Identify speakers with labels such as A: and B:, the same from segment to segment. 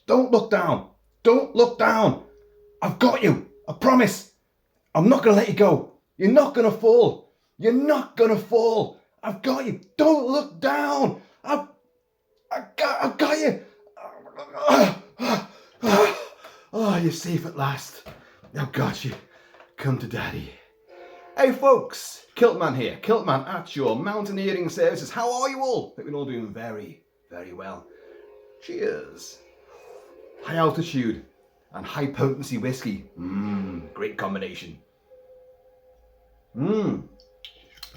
A: Don't look down. Don't look down. I've got you. I promise. I'm not going to let you go. You're not going to fall. You're not going to fall. I've got you. Don't look down. I've got you. Oh, you're safe at last. I've got you. Come to daddy. Hey folks, KILT-MAN here. KILT-MAN at your mountaineering services. How are you all? I think we're all doing very, very well. Cheers. High altitude and high potency whiskey. Great combination. We're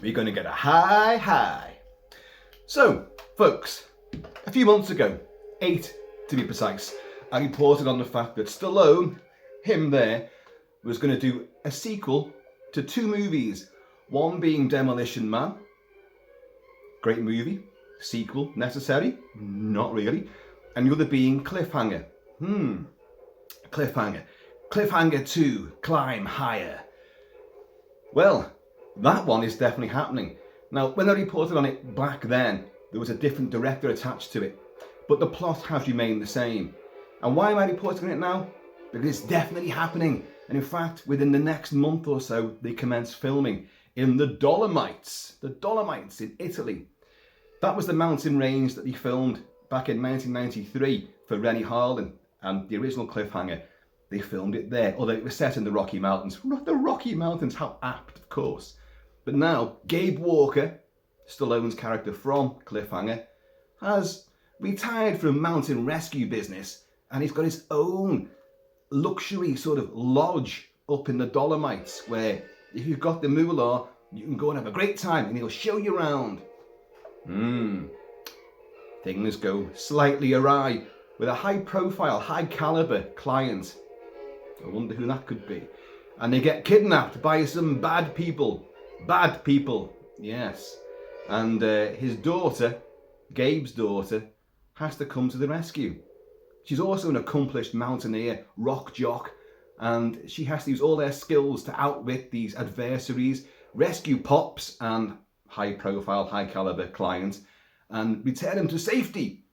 A: going to get a high. So, folks, a few months ago, 8 to be precise, I reported on the fact that Stallone, him there, was going to do a sequel to 2 movies. One being Demolition Man. Great movie. Sequel necessary? Not really. And the other being Cliffhanger. Cliffhanger. Cliffhanger 2, Climb Higher. Well, that one is definitely happening. Now, when I reported on it back then, there was a different director attached to it. But the plot has remained the same. And why am I reporting on it now? Because it's definitely happening. And in fact, within the next month or so, they commence filming in the Dolomites in Italy. That was the mountain range that they filmed back in 1993 for Rennie Harlan and the original Cliffhanger. They filmed it there, although it was set in the Rocky Mountains. The Rocky Mountains, how apt, of course. But now, Gabe Walker, Stallone's character from Cliffhanger, has retired from mountain rescue business and he's got his own luxury sort of lodge up in the Dolomites where if you've got the moolah, you can go and have a great time and he'll show you around. Things go slightly awry with a high profile, high caliber client. I wonder who that could be. And they get kidnapped by some bad people. Bad people, yes. And his daughter, Gabe's daughter, has to come to the rescue. She's also an accomplished mountaineer, rock-jock, and she has to use all their skills to outwit these adversaries, rescue pops and high-profile, high-caliber clients, and return them to safety.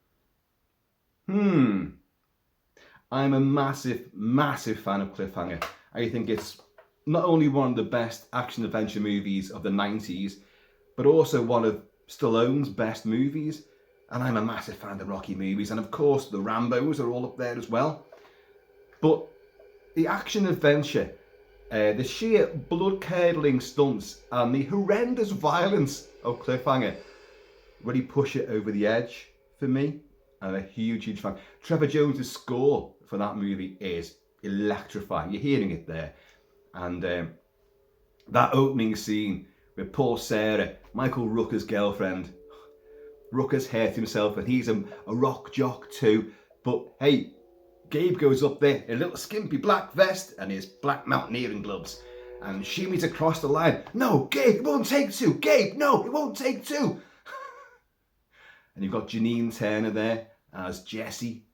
A: I'm a massive, massive fan of Cliffhanger. I think it's not only one of the best action-adventure movies of the 90s, but also one of Stallone's best movies. And I'm a massive fan of the Rocky movies, and of course the Rambos are all up there as well. But the action-adventure, the sheer blood-curdling stunts, and the horrendous violence of Cliffhanger really push it over the edge for me. I'm a huge, huge fan. Trevor Jones' score for that movie is electrifying. You're hearing it there. And that opening scene with poor Sarah, Michael Rooker's girlfriend. Rooker's hurt himself and he's a rock jock too. But hey, Gabe goes up there in a little skimpy black vest and his black mountaineering gloves and shimmies across the line. No, Gabe, it won't take 2. Gabe, no, it won't take 2. And you've got Janine Turner there as Jessie,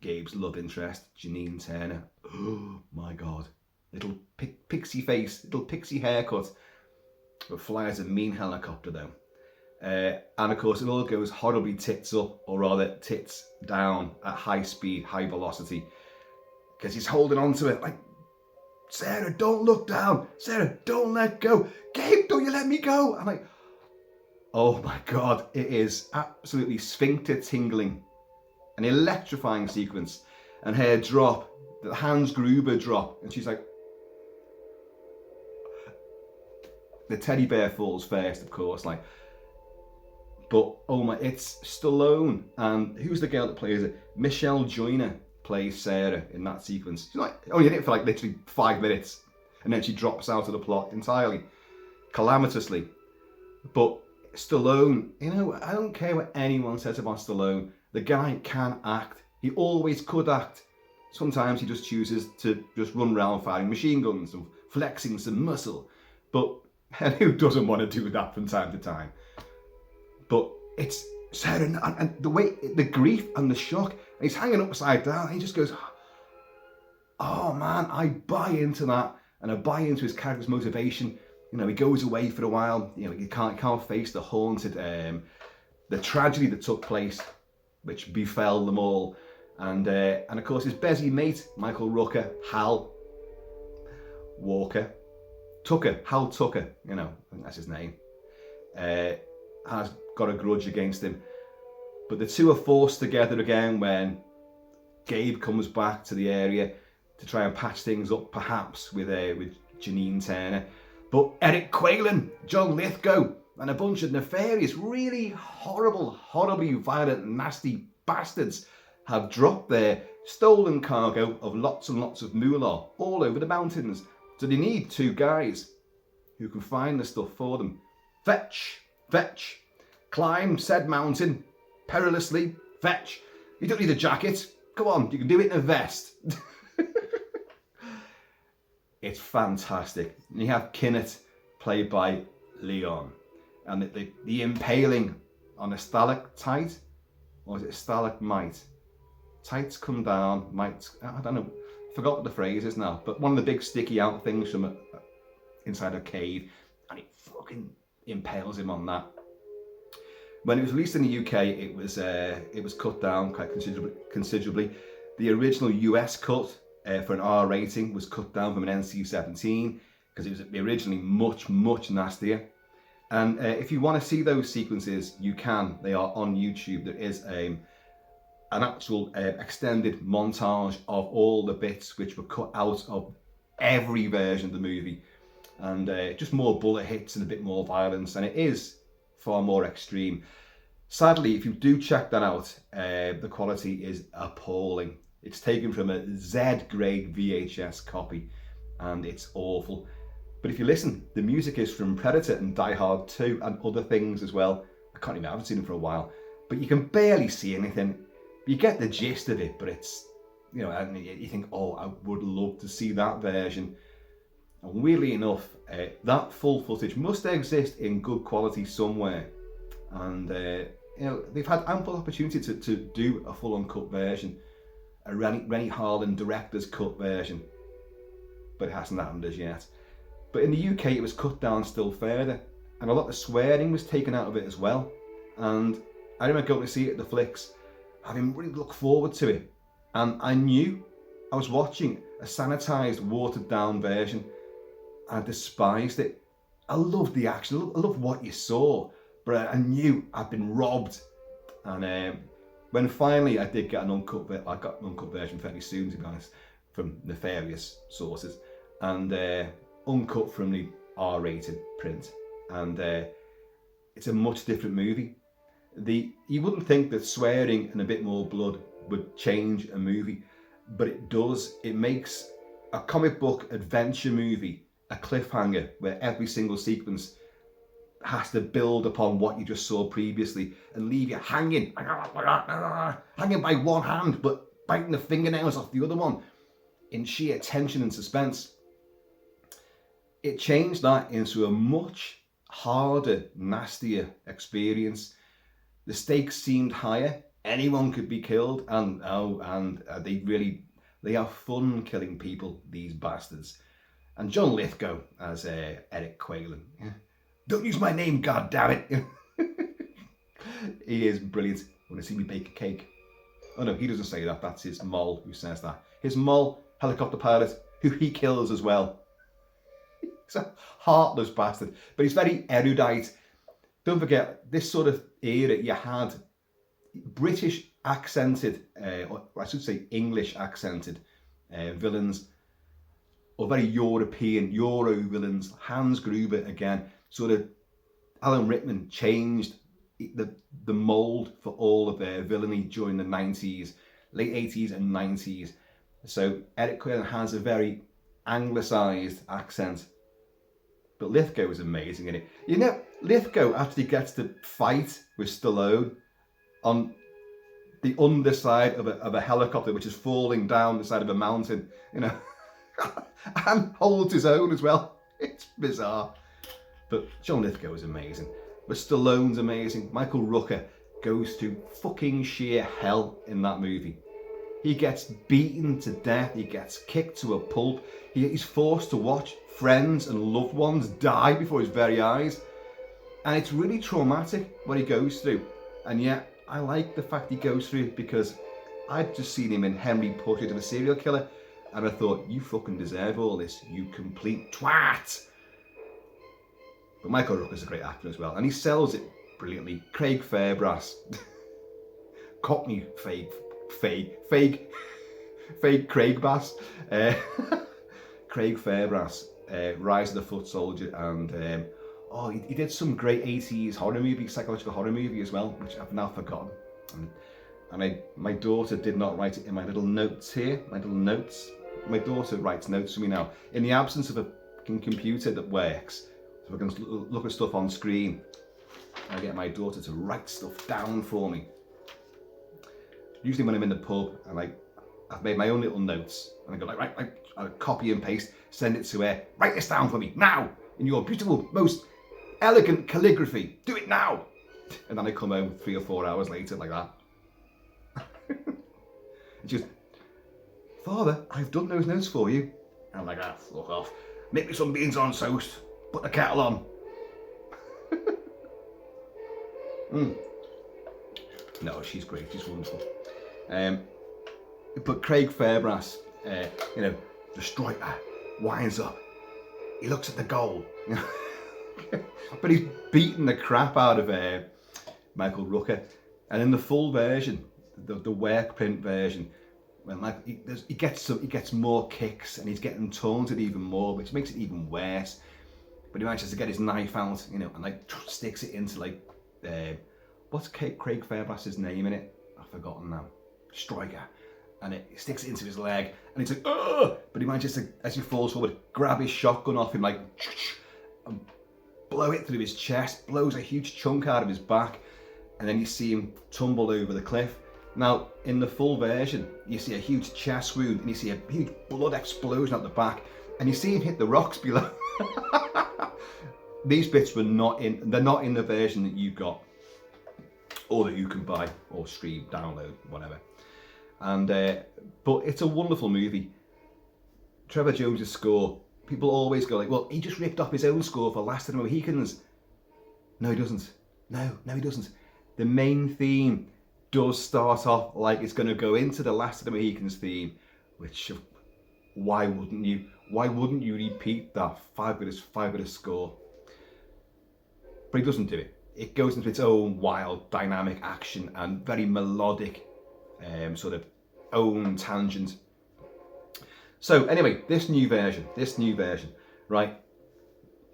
A: Gabe's love interest. Janine Turner. Oh my God. Little pixie face, little pixie haircut. But flies a mean helicopter though. And of course it all goes horribly tits up, or rather tits down at high speed, high velocity. Because he's holding on to it like, Sarah, don't look down. Sarah, don't let go. Gabe, don't you let me go. I'm like, oh my God, it is absolutely sphincter tingling. An electrifying sequence. And her drop, the Hans Gruber drop. And she's like, the teddy bear falls first, of course, like. But, oh my, it's Stallone. And who's the girl that plays it? Michelle Joyner plays Sarah in that sequence. She's like, only in it for like literally 5 minutes. And then she drops out of the plot entirely. Calamitously. But Stallone, you know, I don't care what anyone says about Stallone. The guy can act. He always could act. Sometimes he just chooses to just run around firing machine guns and flexing some muscle. But and who doesn't want to do that from time to time? But it's Sarah, and the way, the grief and the shock, and he's hanging upside down, and he just goes, oh man, I buy into that, and I buy into his character's motivation. You know, he goes away for a while, you know, he can't face the haunted, the tragedy that took place, which befell them all, And of course his busy mate, Michael Rooker, Hal Walker, Hal Tucker, you know, I think that's his name, has got a grudge against him. But the two are forced together again when Gabe comes back to the area to try and patch things up, perhaps with Janine Turner. But Eric Quaylen, John Lithgow, and a bunch of nefarious, really horribly violent, nasty bastards have dropped their stolen cargo of lots and lots of moolah all over the mountains. So they need two guys who can find the stuff for them. Fetch, climb said mountain, perilously, fetch. You don't need a jacket. Come on, you can do it in a vest. It's fantastic. And you have Kinnett, played by Leon. And the impaling on a stalactite, or is it a stalagmite? Tights come down, mites, I don't know, forgot what the phrase is now, but one of the big sticky out things from inside a cave, and it fucking impales him on that. When it was released in the UK, it was cut down quite considerably. The original US cut for an R rating was cut down from an NC-17 because it was originally much nastier. And if you want to see those sequences, you can. They are on YouTube. There is an actual extended montage of all the bits which were cut out of every version of the movie, and just more bullet hits and a bit more violence, and it is far more extreme. Sadly, if you do check that out, the quality is appalling. It's taken from a Z-grade VHS copy, and it's awful. But if you listen, the music is from Predator and Die Hard 2 and other things as well. I haven't seen them for a while, but you can barely see anything. You get the gist of it, but it's, you know, and you think, oh, I would love to see that version. And weirdly enough, that full footage must exist in good quality somewhere. And, you know, they've had ample opportunity to do a full uncut version, a Rennie Harlan director's cut version, but it hasn't happened as yet. But in the UK, it was cut down still further, and a lot of swearing was taken out of it as well. And I remember going to see it at the flicks, having really looked forward to it, and I knew I was watching a sanitized, watered down version. I despised it. I loved the action, I loved what you saw, but I knew I'd been robbed. And when finally I did get an uncut version, I got an uncut version fairly soon, to be honest, from nefarious sources, and uncut from the R-rated print, and it's a much different movie. You wouldn't think that swearing and a bit more blood would change a movie, but it does. It makes a comic book adventure movie a cliffhanger where every single sequence has to build upon what you just saw previously and leave you hanging by one hand, but biting the fingernails off the other one in sheer tension and suspense. It changed that into a much harder, nastier experience. The stakes seemed higher. Anyone could be killed, and they have fun killing people, these bastards. And John Lithgow as Eric Quaylen. Don't use my name, goddammit. He is brilliant. Want to see me bake a cake? Oh no, he doesn't say that. That's his mole who says that. His mole, helicopter pilot, who he kills as well. He's a heartless bastard, but he's very erudite. Don't forget, this sort of era, you had British accented, or I should say English accented villains, or very European, Euro villains. Hans Gruber again, sort of Alan Rickman changed the mould for all of their villainy during the 90s, late 80s and 90s. So Eric Quaylen has a very anglicised accent. But Lithgow is amazing in it. You know, Lithgow actually gets to fight with Stallone on the underside of a helicopter which is falling down the side of a mountain, you know, and holds his own as well. It's bizarre. But John Lithgow is amazing. But Stallone's amazing. Michael Rooker goes to fucking sheer hell in that movie. He gets beaten to death. He gets kicked to a pulp. He's forced to watch friends and loved ones die before his very eyes. And it's really traumatic what he goes through. And yet, I like the fact he goes through it because I'd just seen him in Henry Portrait of a Serial Killer, and I thought, you fucking deserve all this, you complete twat. But Michael Rooker's a great actor as well, and he sells it brilliantly. Craig Fairbrass, Cockney fake Craig Bass, Craig Fairbrass, Rise of the Foot Soldier, and he did some great 80s horror movie, psychological horror movie as well, which I've now forgotten. And my daughter did not write it in my little notes here, my little notes. My daughter writes notes for me now. In the absence of a computer that works, so I can look at stuff on screen, I get my daughter to write stuff down for me. Usually when I'm in the pub and I've made my own little notes, and I go I copy and paste, send it to her, write this down for me now in your beautiful, most elegant calligraphy, do it now. And then I come home 3 or 4 hours later like that. And she goes, Father, I've done those notes for you. And I'm like, fuck off. Make me some beans on toast, put the kettle on. No, she's great, she's wonderful. But Craig Fairbrass, the striker, winds up. He looks at the goal. But he's beaten the crap out of Michael Rooker. And in the full version, the work print version, when he gets more kicks and he's getting taunted even more, which makes it even worse. But he manages to get his knife out, and sticks it into what's Craig Fairbrass's name in it? I've forgotten now. Striker. And he sticks it into his leg, and he's like, ugh! But he manages to, as he falls forward, grab his shotgun off him, and blow it through his chest, blows a huge chunk out of his back, and then you see him tumble over the cliff. Now, in the full version, you see a huge chest wound, and you see a huge blood explosion at the back, and you see him hit the rocks below. These bits they're not in the version that you got, or that you can buy, or stream, download, whatever. And but it's a wonderful movie. Trevor Jones's score, people always go well, he just ripped off his own score for Last of the Mohicans. No, he doesn't. No, he doesn't. The main theme does start off like it's going to go into the Last of the Mohicans theme, which, why wouldn't you? Why wouldn't you repeat that fabulous score? But he doesn't do it. It goes into its own wild, dynamic action and very melodic sort of own tangent. So anyway, this new version, right?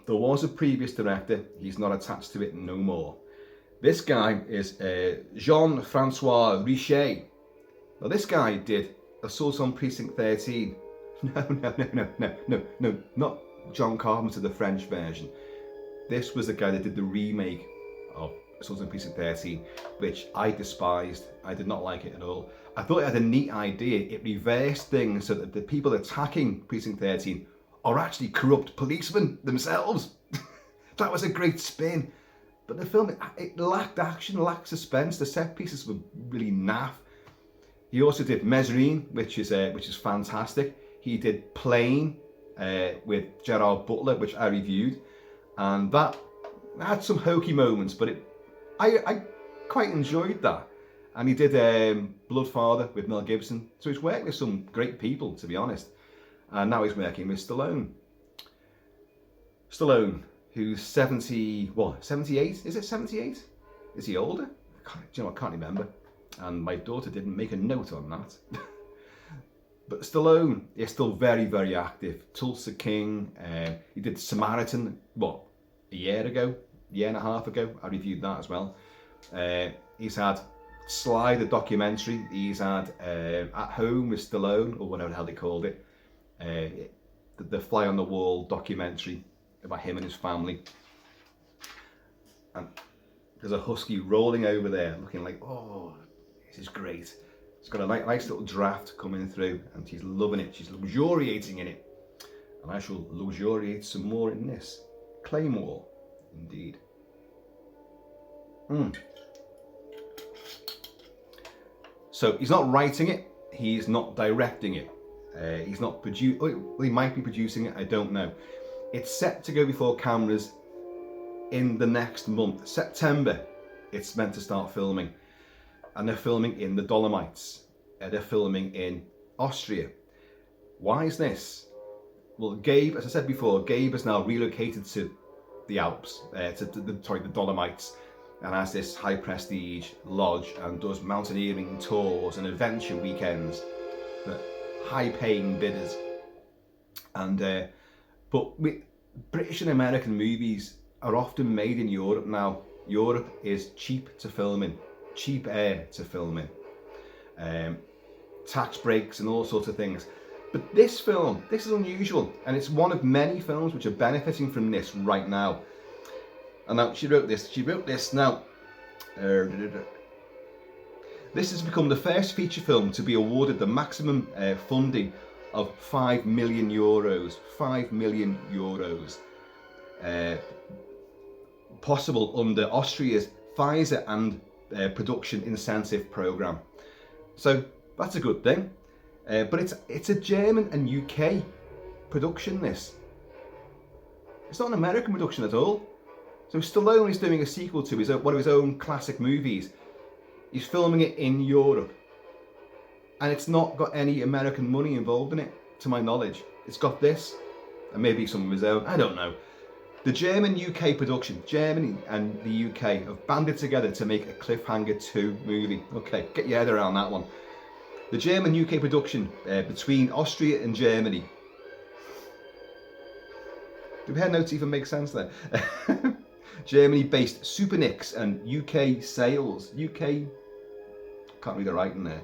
A: There was a previous director. He's not attached to it no more. This guy is Jean-Francois Richet. Now this guy did Assault on Precinct 13. No, not John Carpenter, the French version. This was the guy that did the remake of Assault on Precinct 13, which I despised. I did not like it at all. I thought it had a neat idea. It reversed things so that the people attacking Precinct 13 are actually corrupt policemen themselves. That was a great spin. But the film, it lacked action, lacked suspense. The set pieces were really naff. He also did Mesrine, which is fantastic. He did Plane with Gerard Butler, which I reviewed, and that had some hokey moments, but I quite enjoyed that. And he did Bloodfather with Mel Gibson, so he's worked with some great people, to be honest. And now he's working with Stallone. Stallone, who's 78? Is it 78? Is he older? I can't remember. And my daughter didn't make a note on that. But Stallone is still very, very active. Tulsa King, he did Samaritan, a year and a half ago. I reviewed that as well. He's had Sly, the documentary. He's had At Home with Stallone, or whatever the hell they called it. The Fly on the Wall documentary about him and his family. And there's a husky rolling over there looking like, oh, this is great. It's got a nice little draft coming through and she's loving it. She's luxuriating in it. And I shall luxuriate some more in this. Claymore, indeed. So he's not writing it. He's not directing it. He's not producing. Well, he might be producing it. I don't know. It's set to go before cameras in the next month, September. It's meant to start filming, and they're filming in the Dolomites. they're filming in Austria. Why is this? Well, Gabe, as I said before, Gabe has now relocated to the Alps, to the Dolomites, and has this high prestige lodge and does mountaineering tours and adventure weekends for high paying bidders. And but British and American movies are often made in Europe now. Europe is cheap to film in, cheap air to film in, tax breaks and all sorts of things. But this film, this is unusual, and it's one of many films which are benefiting from this right now. And now she wrote this now. This has become the first feature film to be awarded the maximum funding of €5 million. €5 million. Possible under Austria's Pfizer and production incentive program. So that's a good thing. But it's a German and UK production, this. It's not an American production at all. So Stallone is doing a sequel to one of his own classic movies. He's filming it in Europe. And it's not got any American money involved in it, to my knowledge. It's got this, and maybe some of his own, I don't know. The German-UK production, Germany and the UK, have banded together to make a Cliffhanger 2 movie. Okay, get your head around that one. The German-UK production between Austria and Germany. Do head notes even make sense there? Germany-based Supernicks and UK sales. UK, can't read the writing there.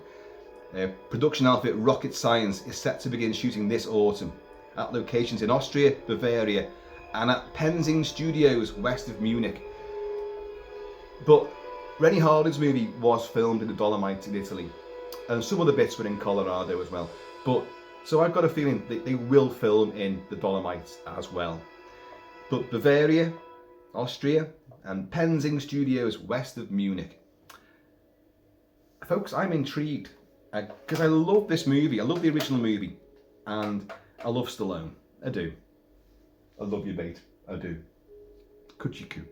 A: Production outfit Rocket Science is set to begin shooting this autumn at locations in Austria, Bavaria, and at Penzing Studios west of Munich. But Rennie Harlin's movie was filmed in the Dolomites in Italy, and some other bits were in Colorado as well. But so I've got a feeling that they will film in the Dolomites as well. But Bavaria, Austria, and Penzing Studios west of Munich. Folks, I'm intrigued because I love this movie. I love the original movie, and I love Stallone. I do. I love you, mate. I do. Kuchiku.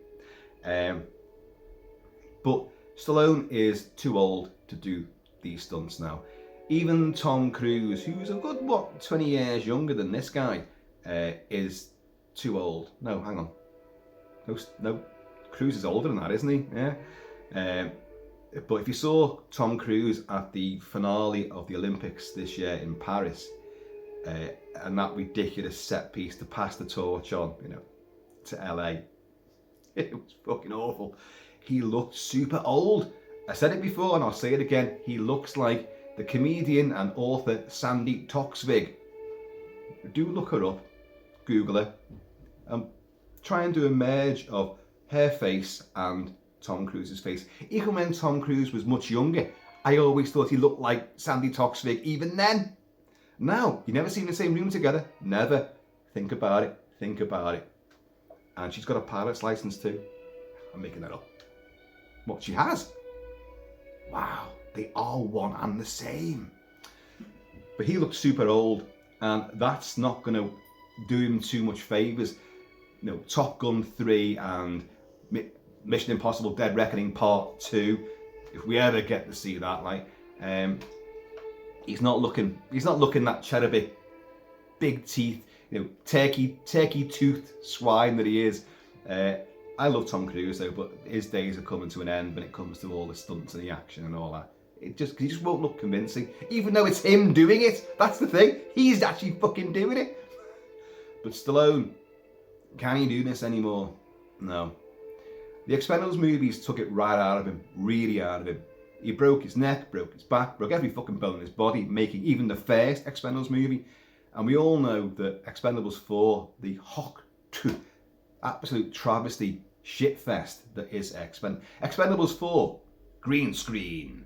A: But Stallone is too old to do these stunts now. Even Tom Cruise, who's a good 20 years younger than this guy, is too old. No, hang on. No, Cruise is older than that, isn't he? Yeah. But if you saw Tom Cruise at the finale of the Olympics this year in Paris, and that ridiculous set piece to pass the torch on, to LA, it was fucking awful. He looked super old. I said it before and I'll say it again. He looks like the comedian and author Sandy Toksvig. Do look her up, Google her, and try and do a merge of her face and Tom Cruise's face. Even when Tom Cruise was much younger, I always thought he looked like Sandy Toksvig even then. Now, you never see them in the same room together. Never. Think about it. Think about it. And she's got a pilot's license too. I'm making that up. What, she has? Wow, they are one and the same. But he looks super old, and that's not going to do him too much favours. Top Gun 3 and Mission Impossible Dead Reckoning Part 2, if we ever get to see that, he's not looking that cherubic, big teeth, turkey toothed swine that he is. I love Tom Cruise though, but his days are coming to an end when it comes to all the stunts and the action and all that. He just won't look convincing, even though it's him doing it. That's the thing. He's actually fucking doing it. But Stallone, can he do this anymore? No. The Expendables movies took it right out of him, really out of him. He broke his neck, broke his back, broke every fucking bone in his body, making even the first Expendables movie. And we all know that Expendables 4, the absolute travesty shitfest that is Expendables 4, green screen.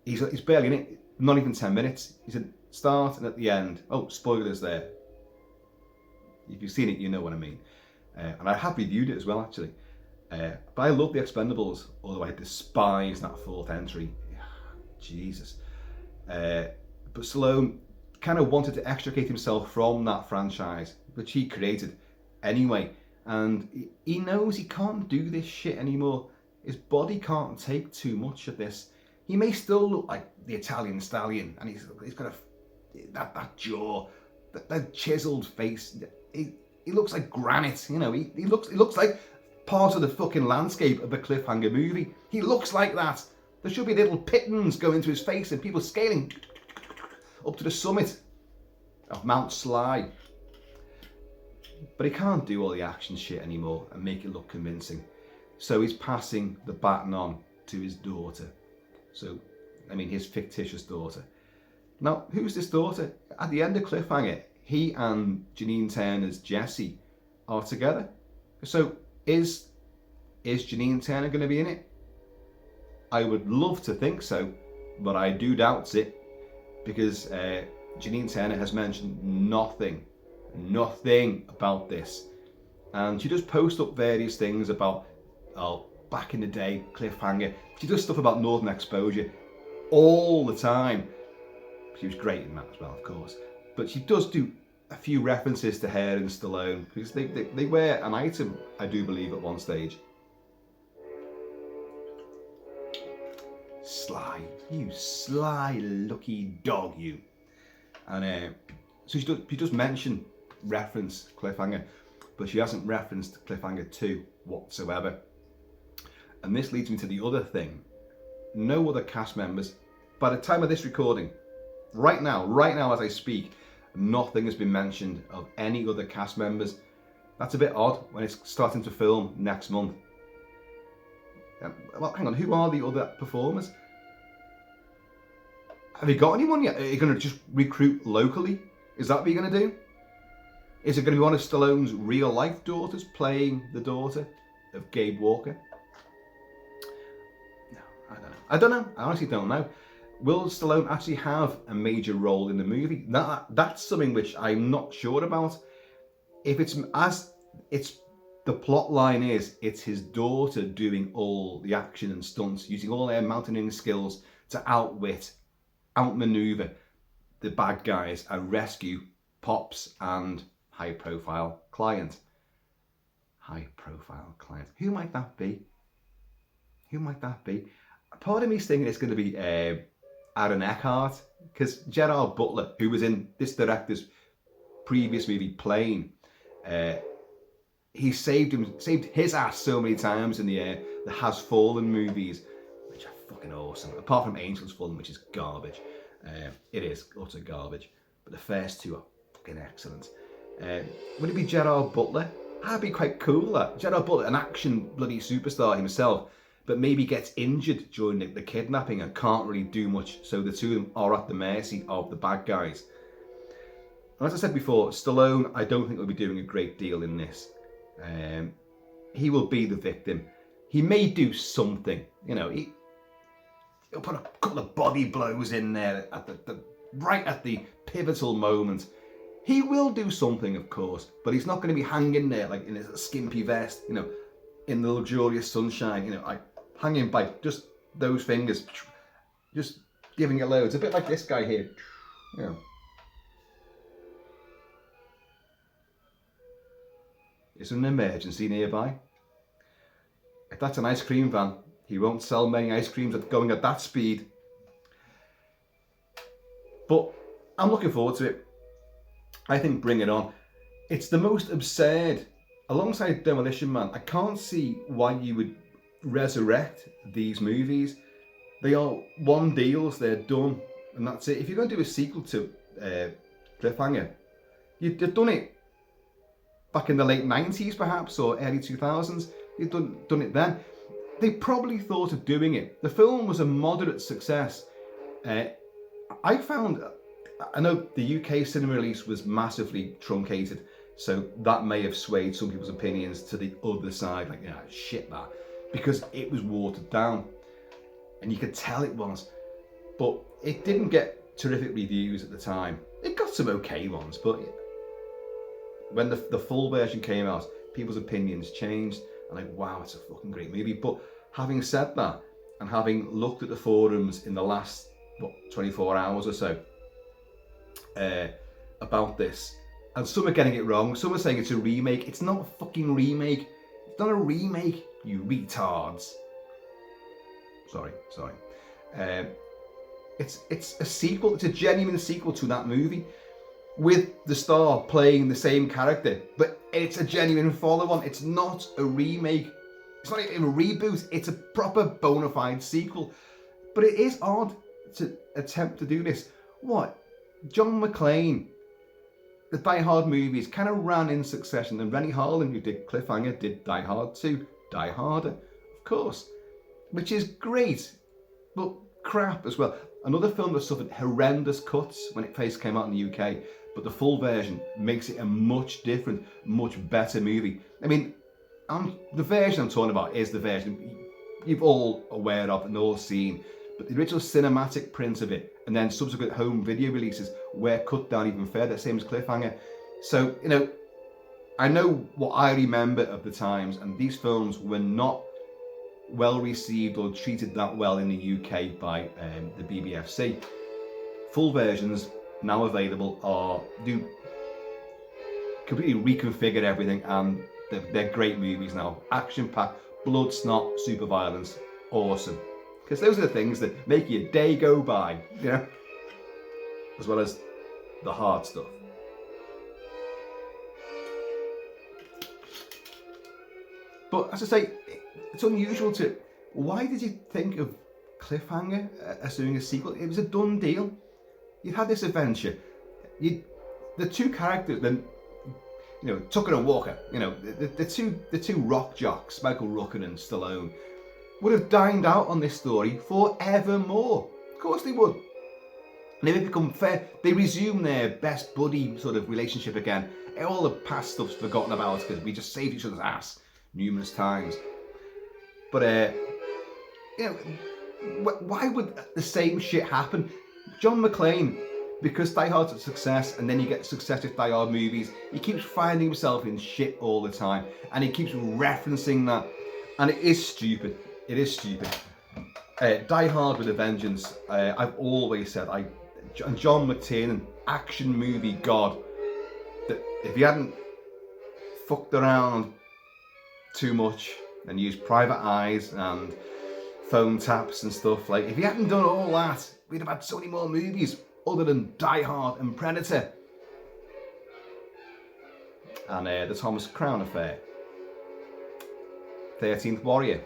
A: He's barely in it, not even 10 minutes. He's at the start and at the end. Oh, spoilers there. If you've seen it, you know what I mean. And I have reviewed it as well, actually. But I love the Expendables, although I despise that fourth entry. Jesus. But Stallone kind of wanted to extricate himself from that franchise, which he created anyway. And he knows he can't do this shit anymore. His body can't take too much of this. He may still look like the Italian stallion, and he's got that jaw, that chiseled face. He looks like granite, you know. He looks like part of the fucking landscape of a Cliffhanger movie. He looks like that. There should be little pittons going into his face and people scaling up to the summit of Mount Sly. But he can't do all the action shit anymore and make it look convincing. So he's passing the baton on to his daughter. So, I mean, his fictitious daughter. Now, who's this daughter? At the end of Cliffhanger, he and Janine Turner's Jessie are together. So, is Janine Turner going to be in it? I would love to think so, but I do doubt it, because Janine Turner has mentioned nothing about this. And she does post up various things about, back in the day, Cliffhanger. She does stuff about Northern Exposure all the time. She was great in that as well, of course. But she does do a few references to her and Stallone, because they were an item, I do believe, at one stage. Sly, you sly lucky dog, you. And so she does mention, reference Cliffhanger, but she hasn't referenced Cliffhanger 2 whatsoever. And this leads me to the other thing. No other cast members, by the time of this recording, right now as I speak, nothing has been mentioned of any other cast members. That's a bit odd when it's starting to film next month. Well, hang on, who are the other performers? Have you got anyone yet? Are you going to just recruit locally? Is that what you're going to do? Is it going to be one of Stallone's real life daughters playing the daughter of Gabe Walker? No, I don't know. I honestly don't know. Will Stallone actually have a major role in the movie? That's something which I'm not sure about. If the plot line is, it's his daughter doing all the action and stunts, using all their mountaineering skills to outmaneuver the bad guys and rescue Pops and high-profile client. High-profile client. Who might that be? Who might that be? Part of me's thinking it's going to be Aaron Eckhart, because Gerard Butler, who was in this director's previous movie, Plane, he saved his ass so many times in the Has Fallen movies, which are fucking awesome. Apart from Angels Fallen, which is garbage. It is utter garbage. But the first two are fucking excellent. Would it be Gerard Butler? That'd be quite cool, that. Gerard Butler, an action bloody superstar himself, but maybe gets injured during the kidnapping and can't really do much. So the two of them are at the mercy of the bad guys. And as I said before, Stallone, I don't think will be doing a great deal in this. He will be the victim. He may do something, you know. He'll put a couple of body blows in there right at the pivotal moment. He will do something, of course, but he's not going to be hanging there like in a skimpy vest, you know, in the luxurious sunshine, you know, like hanging by just those fingers, just giving it loads. A bit like this guy here, you know. Is there an emergency nearby? If that's an ice cream van, he won't sell many ice creams going at that speed. But I'm looking forward to it. I think Bring It On. It's the most absurd. Alongside Demolition Man, I can't see why you would resurrect these movies. They are one deals, they're done, and that's it. If you're going to do a sequel to Cliffhanger, you'd have done it back in the late 90s perhaps, or early 2000s. You'd done it then. They probably thought of doing it. The film was a moderate success. I know the UK cinema release was massively truncated, so that may have swayed some people's opinions to the other side, like, yeah, shit that, because it was watered down, and you could tell it was. But it didn't get terrific reviews at the time. It got some okay ones, but when the full version came out, people's opinions changed, and like, wow, it's a fucking great movie. But having said that, and having looked at the forums in the last 24 hours or so about this, and some are getting it wrong. Some are saying it's a remake. It's not a fucking remake. It's not a remake, you retards. Sorry. It's a sequel. It's a genuine sequel to that movie, with the star playing the same character, but it's a genuine follow-on. It's not a remake. It's not even a reboot. It's a proper bona fide sequel. But it is odd to attempt to do this. What? John McClane, the Die Hard movies kind of ran in succession, and Rennie Harlin, who did Cliffhanger, did Die Hard 2, Die Harder, of course, which is great, but crap as well. Another film that suffered horrendous cuts when it first came out in the UK, but the full version makes it a much different, much better movie. I mean, the version I'm talking about is the version you've all aware of and all seen, but the original cinematic print of it and then subsequent home video releases were cut down even further, same as Cliffhanger. So, you know, I know what I remember of the times, and these films were not well received or treated that well in the UK by the BBFC. Full versions now available do completely reconfigure everything, and they're great movies now. Action-packed, blood, snot, super violence, awesome. Because those are the things that make your day go by, you know, as well as the hard stuff. But as I say, it's unusual to... Why did you think of Cliffhanger as doing a sequel? It was a done deal. You had this adventure. The two characters, then, you know, Tucker and Walker, you know, the two rock jocks, Michael Rooker and Stallone, would have dined out on this story forevermore. Of course they would. And they would become fair. They resume their best buddy sort of relationship again. All the past stuff's forgotten about because we just saved each other's ass numerous times. But you know, why would the same shit happen? John McClane, because Die Hard's a success, and then you get successive Die Hard movies, he keeps finding himself in shit all the time, and he keeps referencing that, and it is stupid. It is stupid. Die Hard with a Vengeance. I've always said, John McTiernan, action movie god, that if he hadn't fucked around too much and used private eyes and phone taps and stuff, like, if he hadn't done all that, we'd have had so many more movies other than Die Hard and Predator and the Thomas Crown Affair. 13th Warrior,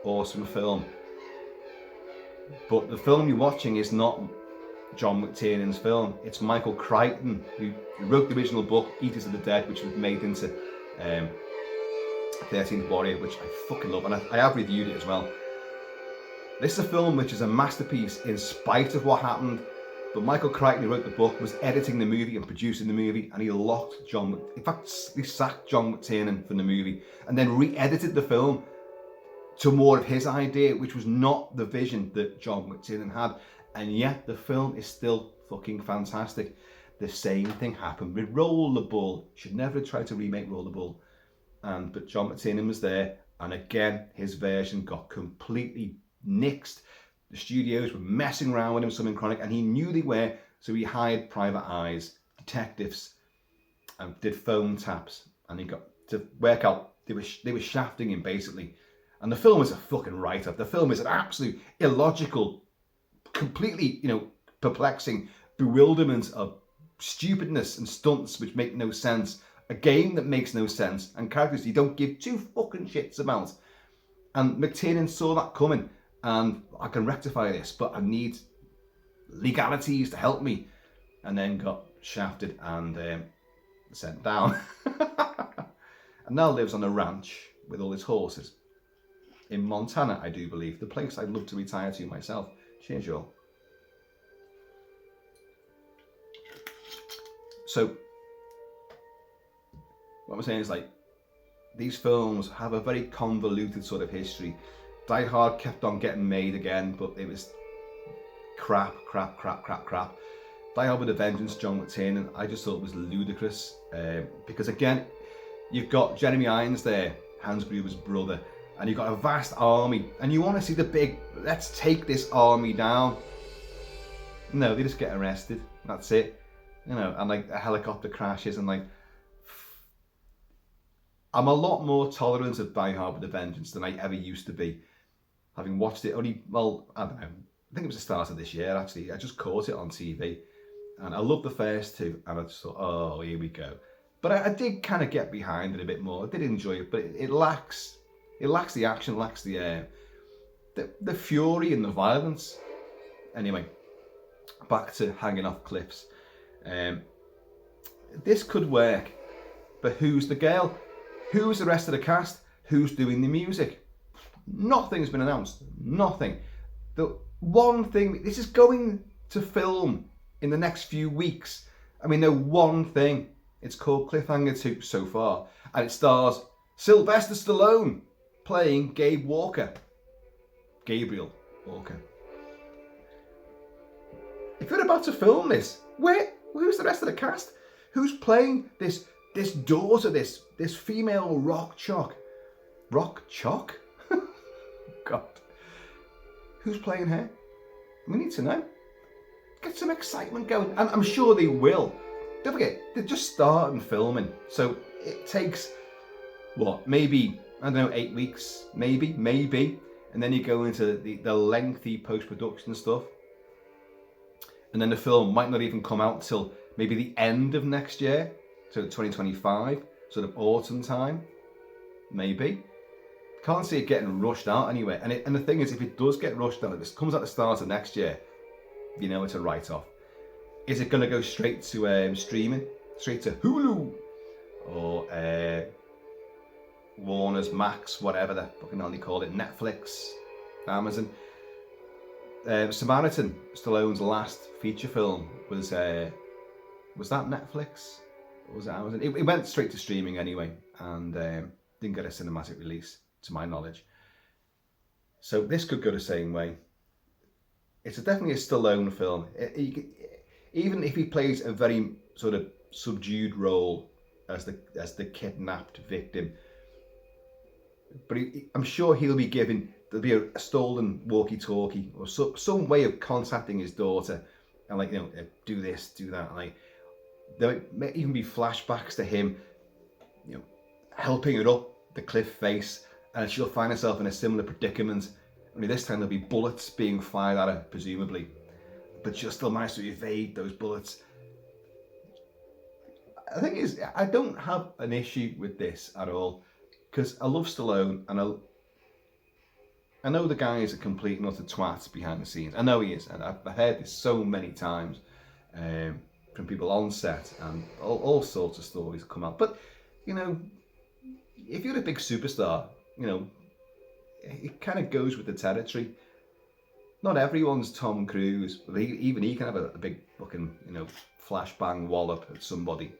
A: awesome film. But the film you're watching is not John McTiernan's film. It's Michael Crichton, who wrote the original book, Eaters of the Dead, which was made into 13th Warrior, which I fucking love, and I have reviewed it as well. This is a film which is a masterpiece in spite of what happened, but Michael Crichton, who wrote the book, was editing the movie and producing the movie, and he locked in fact, he sacked John McTiernan from the movie, and then re-edited the film to more of his idea, which was not the vision that John McTiernan had, and yet the film is still fucking fantastic. The same thing happened with Rollerball. Should never have tried to remake Rollerball, but John McTiernan was there, and again, his version got completely nixed. The studios were messing around with him, something chronic, and he knew they were, so he hired private eyes, detectives, and did phone taps, and he got to work out they were shafting him basically. And the film is a fucking write-up. The film is an absolute illogical, completely, you know, perplexing bewilderment of stupidness and stunts which make no sense. A game that makes no sense, and characters you don't give two fucking shits about. And McTiernan saw that coming, and I can rectify this, but I need legalities to help me. And then got shafted and sent down. And now lives on a ranch with all his horses. In Montana, I do believe. The place I'd love to retire to myself. Cheers, y'all. So, what I'm saying is, like, these films have a very convoluted sort of history. Die Hard kept on getting made again, but it was crap. Die Hard with a Vengeance, John McTiernan, I just thought it was ludicrous. Because again, you've got Jeremy Irons there, Hans Gruber's brother, and you've got a vast army, and you want to see the big, let's take this army down. No, they just get arrested. That's it. You know, and like a helicopter crashes, and like, I'm a lot more tolerant of Die Hard with a Vengeance than I ever used to be. Having watched it only, well, I don't know, I think it was the start of this year actually. I just caught it on TV, and I loved the first two, and I just thought, oh, here we go. But I did kind of get behind it a bit more. I did enjoy it, but it lacks the action, lacks the fury and the violence. Anyway, back to hanging off cliffs. This could work, but who's the girl? Who's the rest of the cast? Who's doing the music? Nothing's been announced. Nothing. The one thing, this is going to film in the next few weeks. I mean, no one thing. It's called Cliffhanger 2 so far, and it stars Sylvester Stallone playing Gabe Walker. Gabriel Walker. If you're about to film this, who's the rest of the cast? Who's playing this daughter, this female rock-jock? Rock-jock? God. Who's playing her? We need to know. Get some excitement going. And I'm sure they will. Don't forget, they're just starting filming. So it takes, what, maybe, I don't know, 8 weeks? Maybe. And then you go into the lengthy post-production stuff. And then the film might not even come out till maybe the end of next year. So 2025, sort of autumn time. Maybe. Can't see it getting rushed out anyway. And the thing is, if it does get rushed out, if it comes at the start of next year, you know it's a write-off. Is it going to go straight to streaming? Straight to Hulu? Or Warner's, Max, whatever the fucking hell they call it, Netflix, Amazon? Samaritan, Stallone's last feature film, was that Netflix? Or was it Amazon? It went straight to streaming anyway, and didn't get a cinematic release, to my knowledge. So this could go the same way. It's definitely a Stallone film. Even if he plays a very sort of subdued role as the kidnapped victim, but I'm sure he'll be given, there'll be a stolen walkie-talkie or some way of contacting his daughter, and like, you know, do this, do that. Like, there may even be flashbacks to him, you know, helping her up the cliff face, and she'll find herself in a similar predicament. Only this time there'll be bullets being fired at her, presumably, but she'll still manage to evade those bullets. The thing is, I don't have an issue with this at all, because I love Stallone, and I know the guy is a complete and utter twat behind the scenes. I know he is, and I've heard this so many times from people on set, and all sorts of stories come out. But, you know, if you're a big superstar, you know, it kind of goes with the territory. Not everyone's Tom Cruise, but even he can have a big fucking, you know, flashbang wallop at somebody.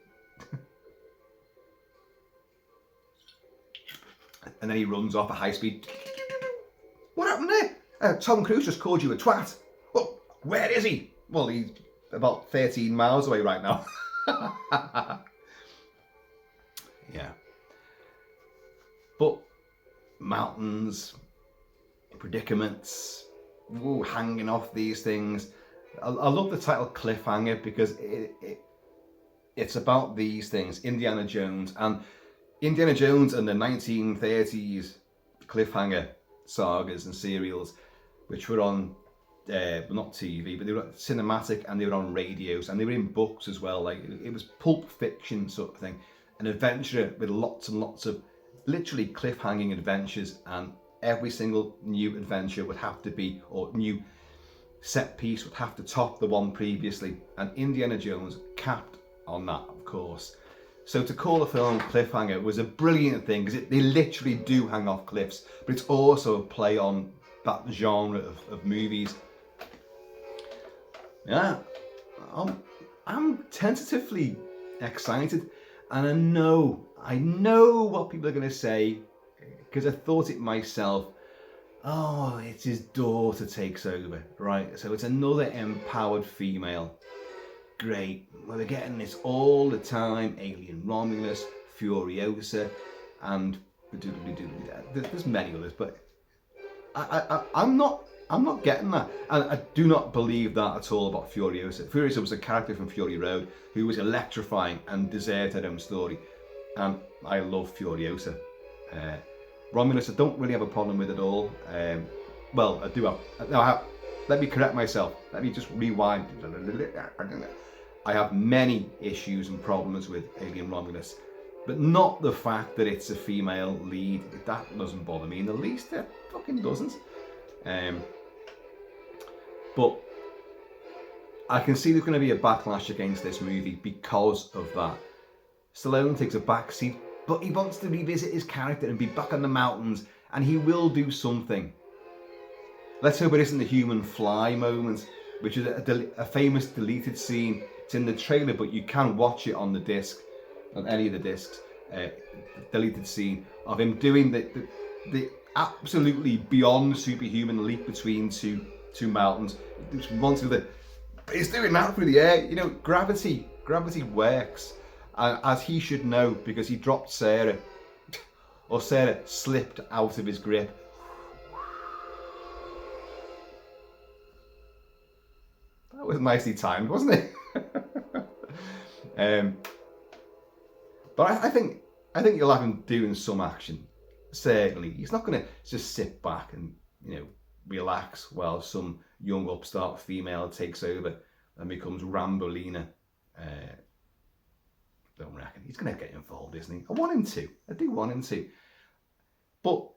A: And then he runs off at high speed. What happened there? Tom Cruise just called you a twat. Well, where is he? Well, he's about 13 miles away right now. Yeah. But mountains, predicaments, hanging off these things. I love the title Cliffhanger, because it's about these things. Indiana Jones and the 1930s cliffhanger sagas and serials, which were on not TV, but they were cinematic, and they were on radios, and they were in books as well. Like, it was pulp fiction sort of thing, an adventure with lots and lots of literally cliffhanging adventures, and every single new adventure would have to be, or new set piece would have to top the one previously, and Indiana Jones capped on that, of course. So to call the film Cliffhanger was a brilliant thing, because they literally do hang off cliffs, but it's also a play on that genre of movies. Yeah, I'm tentatively excited, and I know what people are going to say, because I thought it myself. Oh, it's his daughter takes over, right? So it's another empowered female. Great. Well, they're getting this all the time. Alien Romulus, Furiosa, and there's many others, but I'm not getting that, and I do not believe that at all about Furiosa. Furiosa was a character from Fury Road who was electrifying and deserved her own story, and I love Furiosa. Romulus, I don't really have a problem with at all. Well, I do have. No, let me correct myself. Let me just rewind. I have many issues and problems with Alien Romulus, but not the fact that it's a female lead. That doesn't bother me in the least. It fucking doesn't. But I can see there's going to be a backlash against this movie because of that. Stallone takes a backseat, but he wants to revisit his character and be back on the mountains, and he will do something. Let's hope it isn't the human fly moment, which is a famous deleted scene. It's in the trailer, but you can watch it on the disc, on any of the discs. Deleted scene of him doing the absolutely beyond superhuman leap between two mountains. He's doing that through the air. You know, gravity works, as he should know, because he dropped Sarah, or Sarah slipped out of his grip. That was nicely timed, wasn't it? But I think you'll have him doing some action. Certainly, he's not going to just sit back and, you know, relax while some young upstart female takes over and becomes Rambolina. Don't reckon. He's going to get involved, isn't he? I want him to. I do want him to. But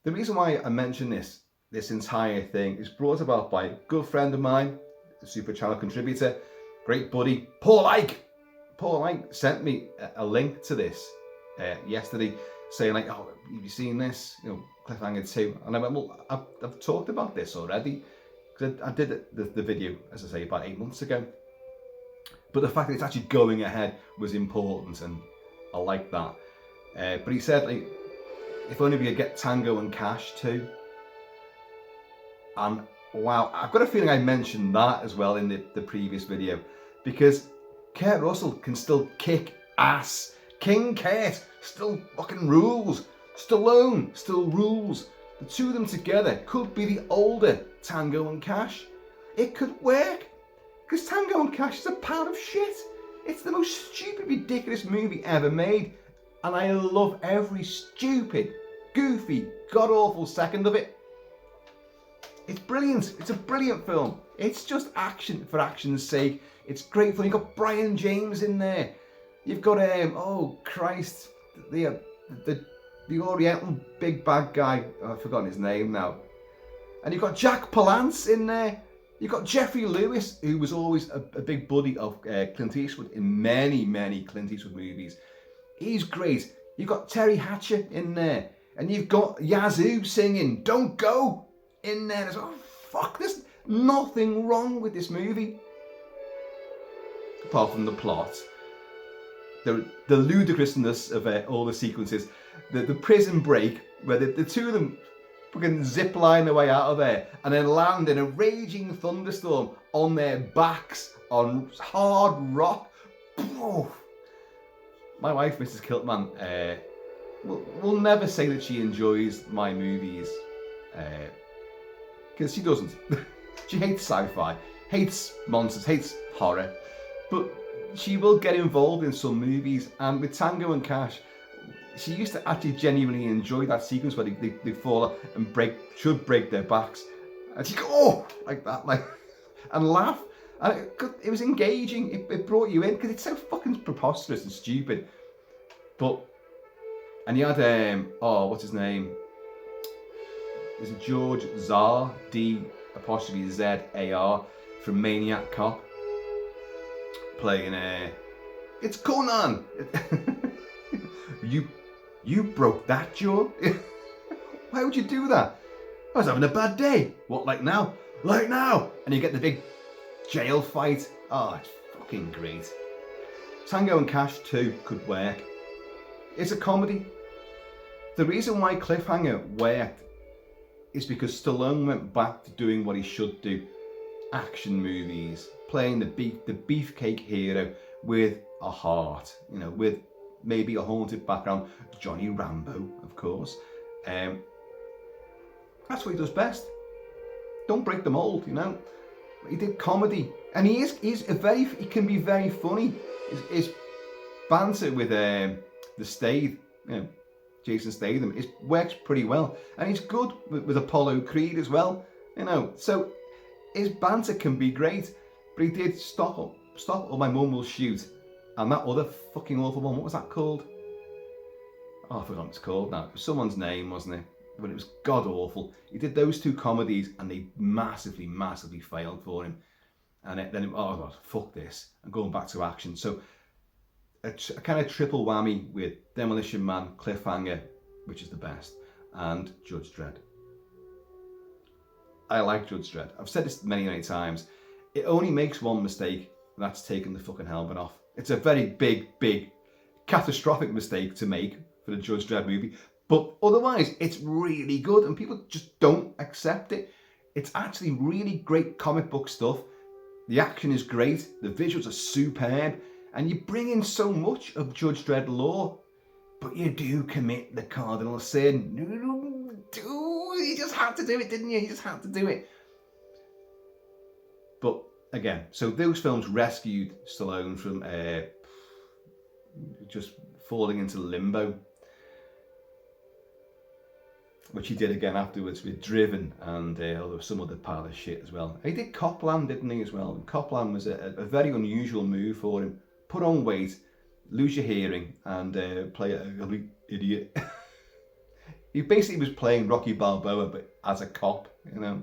A: the reason why I mention this entire thing is brought about by a good friend of mine, a Super Channel contributor, great buddy, Paul Ike. Paul Ike sent me a link to this yesterday, saying like, "Oh, have you seen this? You know, Cliffhanger 2." And I went, "Well, I've talked about this already, because I did the video, as I say, about 8 months ago. But the fact that it's actually going ahead was important, and I like that." But he said, like, if only we could get Tango and Cash too. And wow, I've got a feeling I mentioned that as well in the previous video, because Kurt Russell can still kick ass. King Kurt still fucking rules. Stallone still rules. The two of them together could be the older Tango and Cash. It could work. Because Tango and Cash is a pile of shit. It's the most stupid, ridiculous movie ever made. And I love every stupid, goofy, god-awful second of it. It's brilliant. It's a brilliant film. It's just action for action's sake. It's great fun. You've got Brian James in there. You've got oh Christ, the Oriental big bad guy. Oh, I've forgotten his name now. And you've got Jack Palance in there. You've got Jeffrey Lewis, who was always a big buddy of Clint Eastwood in many, many Clint Eastwood movies. He's great. You've got Terry Hatcher in there. And you've got Yazoo singing "Don't Go" in there. There's, oh fuck, there's nothing wrong with this movie. Apart from the plot. The ludicrousness of all the sequences. The prison break, where the two of them fucking zip line their way out of there and then land in a raging thunderstorm on their backs on hard rock. My wife, Mrs. KILT-MAN, will never say that she enjoys my movies, because she doesn't. She hates sci-fi, hates monsters, hates horror, but she will get involved in some movies. And with Tango and Cash, she used to actually genuinely enjoy that sequence where they fall and should break their backs, and she go, oh, like that, like, and laugh. And it was engaging. It brought you in because it's so fucking preposterous and stupid. And you had what's his name? Is it George Zar, D''ZAR from Maniac Cop, playing it's Conan. You broke that jaw? Why would you do that? I was having a bad day. What, like now? Like now? And you get the big jail fight. Oh, it's fucking great. Tango and Cash 2 could work. It's a comedy. The reason why Cliffhanger worked is because Stallone went back to doing what he should do. Action movies. Playing the beefcake hero with a heart. You know, with maybe a haunted background. Johnny Rambo, of course. That's what he does best. Don't break the mold, you know. He did comedy, and he can be very funny. His banter with the Statham, you know, Jason Statham, it works pretty well, and he's good with Apollo Creed as well, you know. So his banter can be great, but he did stop or my mum will shoot. And that other fucking awful one, what was that called? Oh, I forgot what it's called now. It was someone's name, wasn't it? But it was god awful. He did those two comedies and they massively, massively failed for him. And then, oh god, fuck this. I'm going back to action. So a kind of triple whammy with Demolition Man, Cliffhanger, which is the best, and Judge Dredd. I like Judge Dredd. I've said this many, many times. It only makes one mistake, and that's taking the fucking helmet off. It's a very big, big, catastrophic mistake to make for the Judge Dredd movie. But otherwise, it's really good, and people just don't accept it. It's actually really great comic book stuff. The action is great. The visuals are superb. And you bring in so much of Judge Dredd lore, but you do commit the cardinal sin. You just had to do it, didn't you? You just had to do it. But again, so those films rescued Stallone from just falling into limbo, which he did again afterwards with Driven and some other pile of shit as well. He did Copland, didn't he, as well? And Copland was a very unusual move for him. Put on weight, lose your hearing, and play a complete idiot. He basically was playing Rocky Balboa, but as a cop, you know.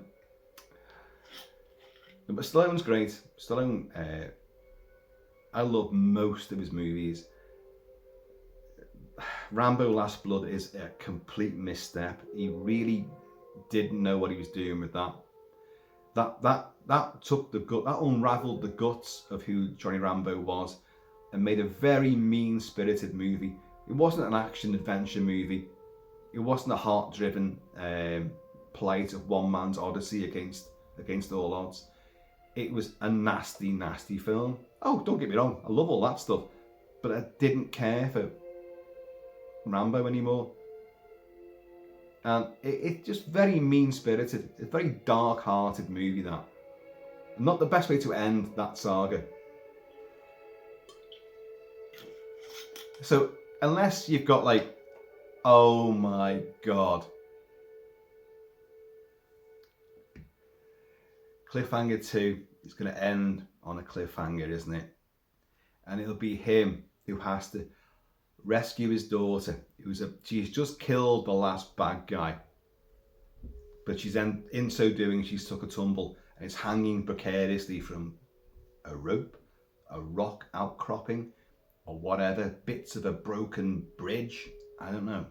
A: But Stallone's great. Stallone, I love most of his movies. Rambo Last Blood is a complete misstep. He really didn't know what he was doing with that. That took the gut, that unravelled the guts of who Johnny Rambo was, and made a very mean-spirited movie. It wasn't an action-adventure movie. It wasn't a heart-driven plight of one man's odyssey against all odds. It was a nasty, nasty film. Oh, don't get me wrong, I love all that stuff, but I didn't care for Rambo anymore. And it's just very mean-spirited. It's a very dark-hearted movie, that. Not the best way to end that saga. So, unless you've got like, oh my god, Cliffhanger 2 is going to end on a cliffhanger, isn't it? And it'll be him who has to rescue his daughter, she's just killed the last bad guy, but she's in so doing she's took a tumble and is hanging precariously from a rope, a rock outcropping, or whatever, bits of a broken bridge, I don't know.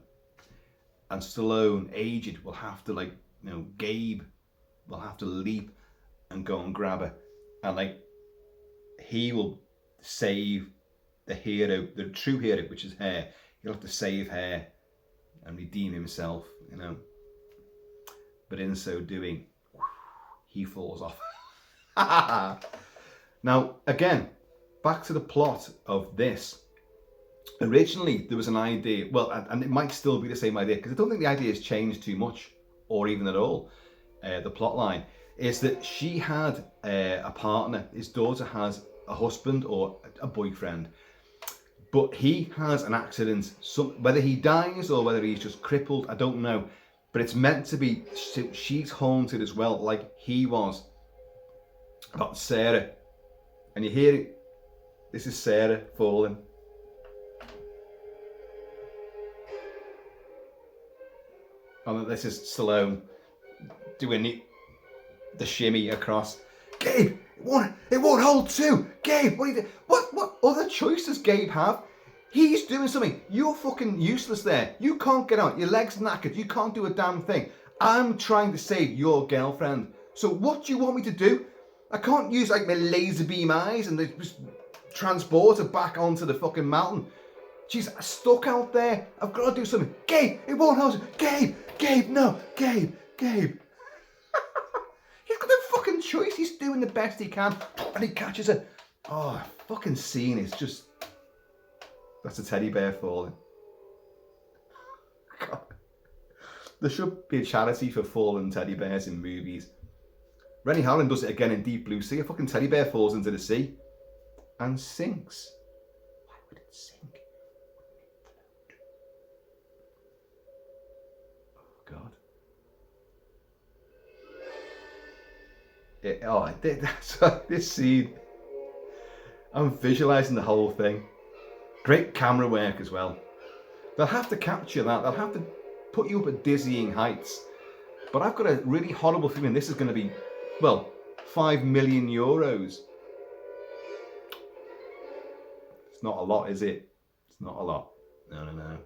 A: And Stallone, aged, will have to Gabe will have to leap and go and grab her, and he will save the hero, the true hero, which is her. He'll have to save her and redeem himself, you know. But in so doing, he falls off. Now, again, back to the plot of this. Originally, there was an idea, well, and it might still be the same idea, because I don't think the idea has changed too much, or even at all. The plot line is that she had a partner. His daughter has a husband or a boyfriend, but he has an accident. Whether he dies or whether he's just crippled, I don't know. But it's meant to be, she's haunted as well, like he was, about Sarah. And you hear it. This is Sarah falling. And this is Stallone doing the shimmy across. Gabe, it won't hold too. Gabe, what other choice does Gabe have? He's doing something. You're fucking useless there. You can't get out. Your leg's knackered. You can't do a damn thing. I'm trying to save your girlfriend. So what do you want me to do? I can't use my laser beam eyes and just transport her back onto the fucking mountain. She's stuck out there. I've got to do something. Gabe, it won't hold. Gabe, no. Gabe. He's got no fucking choice. He's doing the best he can. And he catches her. Oh, fucking scene is just... That's a teddy bear falling. God. There should be a charity for fallen teddy bears in movies. Rennie Harlan does it again in Deep Blue Sea. A fucking teddy bear falls into the sea and sinks. Why would it sink? Oh, God. So this scene, I'm visualizing the whole thing. Great camera work as well. They'll have to capture that. They'll have to put you up at dizzying heights. But I've got a really horrible feeling this is going to be, well, €5 million. It's not a lot, is it? It's not a lot. No.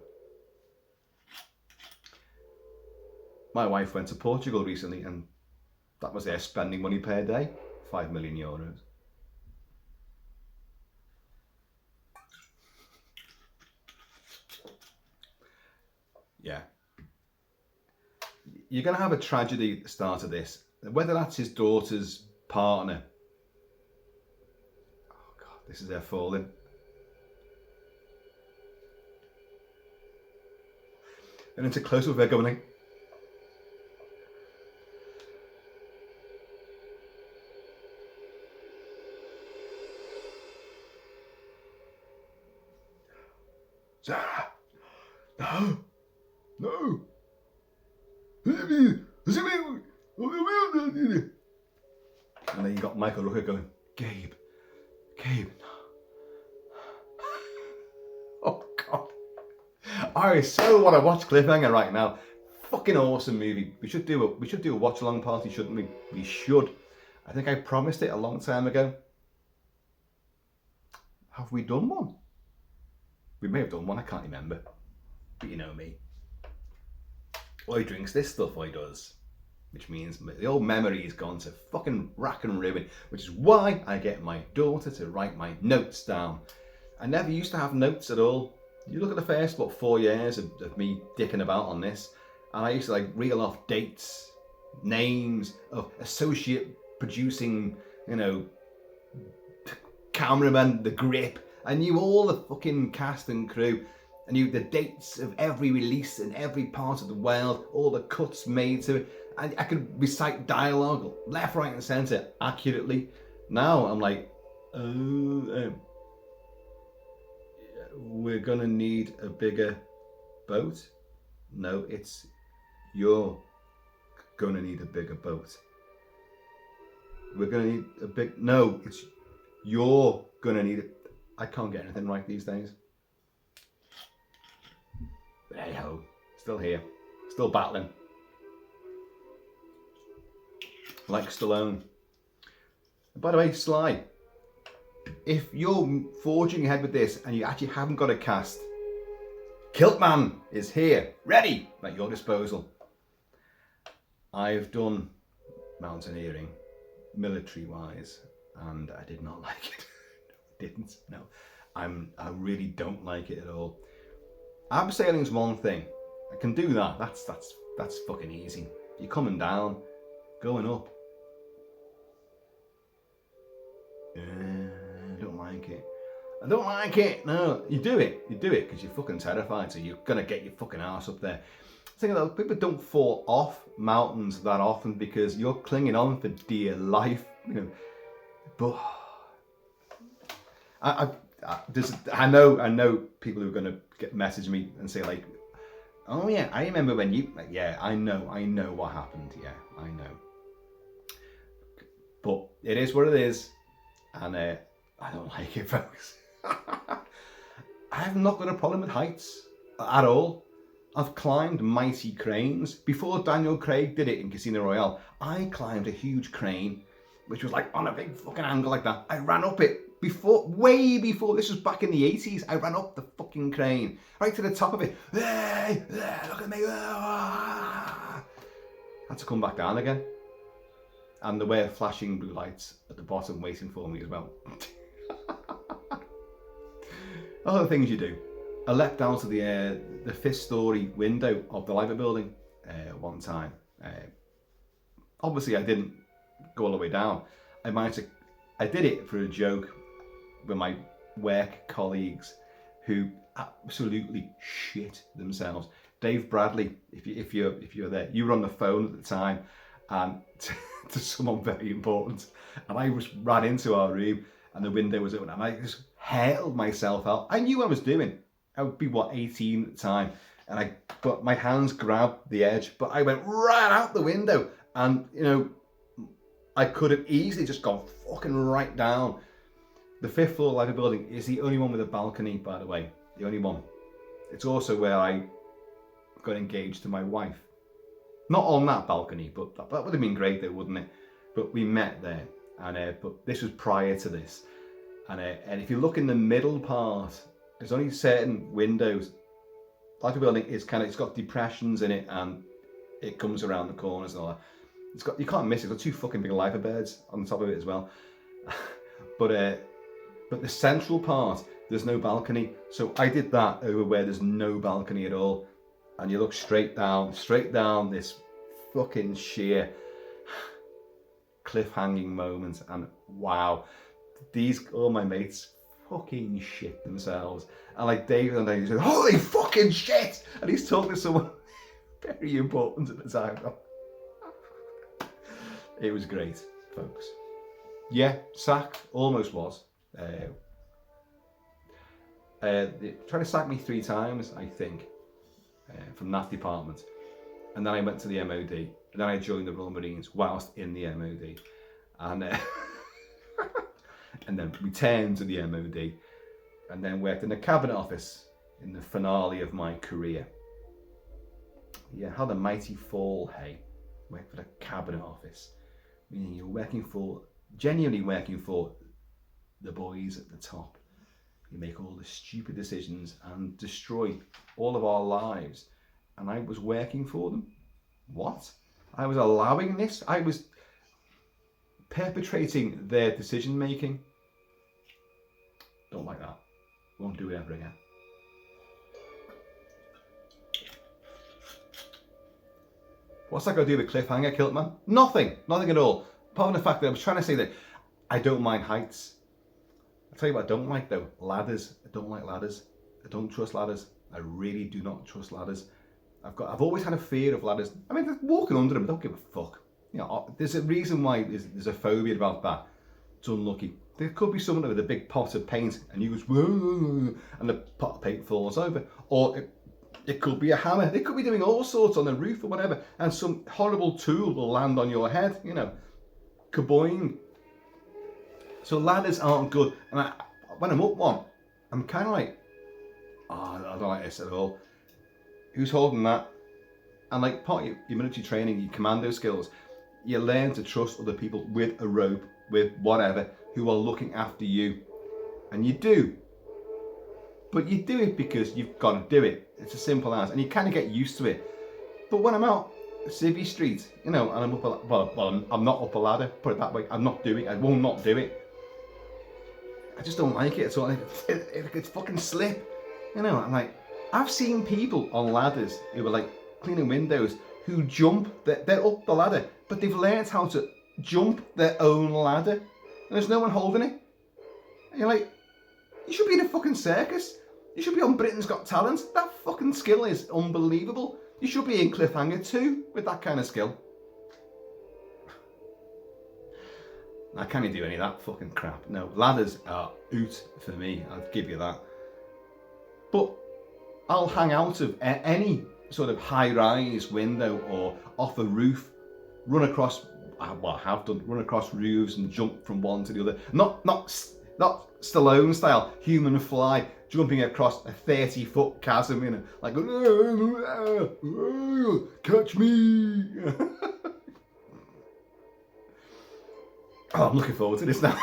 A: My wife went to Portugal recently and that was their spending money per day, €5 million. Yeah. You're going to have a tragedy at the start of this. Whether that's his daughter's partner. Oh God, this is her falling. And into close up of her going like, Sarah, no. And then you got Michael Rooker going, Gabe, no. Oh God. I so want to watch Cliffhanger right now. Fucking awesome movie. We should do a watch along party, shouldn't we? We should. I think I promised it a long time ago. Have we done one? We may have done one, I can't remember. But you know me. Well, he drinks this stuff, he does. Which means the old memory is gone to fucking rack and ruin. Which is why I get my daughter to write my notes down. I never used to have notes at all. You look at the first, 4 years of me dicking about on this. And I used to reel off dates, names of associate producing, cameraman, the grip. I knew all the fucking cast and crew. I knew the dates of every release in every part of the world, all the cuts made to it. And I could recite dialogue left, right, and centre accurately. Now I'm like, we're gonna need a bigger boat. No, it's you're gonna need a bigger boat. We're gonna need a big. No, it's you're gonna need it. I can't get anything right these days. But hey ho, still here, still battling. Like Stallone. And by the way, Sly, if you're forging ahead with this and you actually haven't got a cast, KILT-MAN is here, ready, at your disposal. I've done mountaineering, military-wise, and I did not like it. Didn't. No, I really don't like it at all. Abseiling's one thing. I can do that. That's fucking easy. You're coming down, going up. I don't like it. I don't like it. No, you do it because you're fucking terrified. So you're gonna get your fucking ass up there. Think about people don't fall off mountains that often because you're clinging on for dear life. But I know people who are gonna message me and say oh yeah, I remember when you yeah, I know what happened. Yeah, I know. But it is what it is, and I don't like it, folks. I have not got a problem with heights at all. I've climbed mighty cranes. Before Daniel Craig did it in Casino Royale, I climbed a huge crane, which was on a big fucking angle like that. I ran up it way before, this was back in the 80s. I ran up the fucking crane, right to the top of it. Hey, look at me. Had to come back down again. And there were flashing blue lights at the bottom waiting for me as well. Other things you do. I leapt down to the 5th story window of the Library building one time. Obviously I didn't go all the way down. I did it for a joke with my work colleagues who absolutely shit themselves. Dave Bradley, if you're there, you were on the phone at the time and to someone very important, and I just ran into our room and the window was open and I just hurled myself out. I knew what I was doing. I would be 18 at the time, but my hands grabbed the edge, but I went right out the window, and I could have easily just gone fucking right down. The 5th floor library building is the only one with a balcony, by the way. The only one. It's also where I got engaged to my wife. Not on that balcony, but that would have been great though, wouldn't it? But we met there, and but this was prior to this. And if you look in the middle part, there's only certain windows. Library building is it's got depressions in it, and it comes around the corners and all that. You can't miss it. It's got 2 fucking big lifer beds on the top of it as well. But the central part, there's no balcony. So I did that over where there's no balcony at all. And you look straight down this fucking sheer cliff-hanging moment. And wow, all my mates fucking shit themselves. And like David and I said, holy fucking shit! And he's talking to someone very important at the time. It was great, folks. Yeah, sacked, almost was. They tried to sack me 3 times, I think, from that department. And then I went to the MOD. And then I joined the Royal Marines whilst in the MOD. And, and then returned to the MOD. And then worked in the cabinet office in the finale of my career. Yeah, how the mighty fall, hey. Work for the cabinet office. Meaning you're genuinely working for the boys at the top. You make all the stupid decisions and destroy all of our lives. And I was working for them? What? I was allowing this? I was perpetrating their decision making? Don't like that. Won't do it ever again. What's that got to do with Cliffhanger, KILT-MAN? Nothing at all. Apart from the fact that I was trying to say that I don't mind heights. I'll tell you what I don't like though, ladders. I don't like ladders. I don't trust ladders. I really do not trust ladders. I've always had a fear of ladders. I mean, walking under them, I don't give a fuck. You know, there's a reason why there's a phobia about that. It's unlucky. There could be someone with a big pot of paint and you goes, whoa, and the pot of paint falls over. Or it could be a hammer. They could be doing all sorts on the roof or whatever, and some horrible tool will land on your head, you know. Kaboing. So ladders aren't good. And when I'm up one, I'm kind of like, oh, I don't like this at all. Who's holding that? And like part of your military training, your commando skills, you learn to trust other people with a rope, with whatever, who are looking after you. And you do. But you do it because you've got to do it. It's as simple as. And you kind of get used to it. But when I'm out Civvy Street, you know, and I'm up I'm not up a ladder, put it that way. I will not do it. I just don't like it. So it's fucking slip. You know, I'm like, I've seen people on ladders who were like cleaning windows who jump, they're up the ladder, but they've learned how to jump their own ladder. And there's no one holding it. And you're like, you should be in a fucking circus. You should be on Britain's Got Talent. That fucking skill is unbelievable. You should be in Cliffhanger too with that kind of skill. I can't do any of that fucking crap. No, ladders are oot for me. I'll give you that. But I'll hang out of any sort of high-rise window or off a roof, run across, well, I have done, run across roofs and jump from one to the other. Not Stallone style, human fly, jumping across a 30-foot chasm, you know, like, catch me. Oh, I'm looking forward to this now.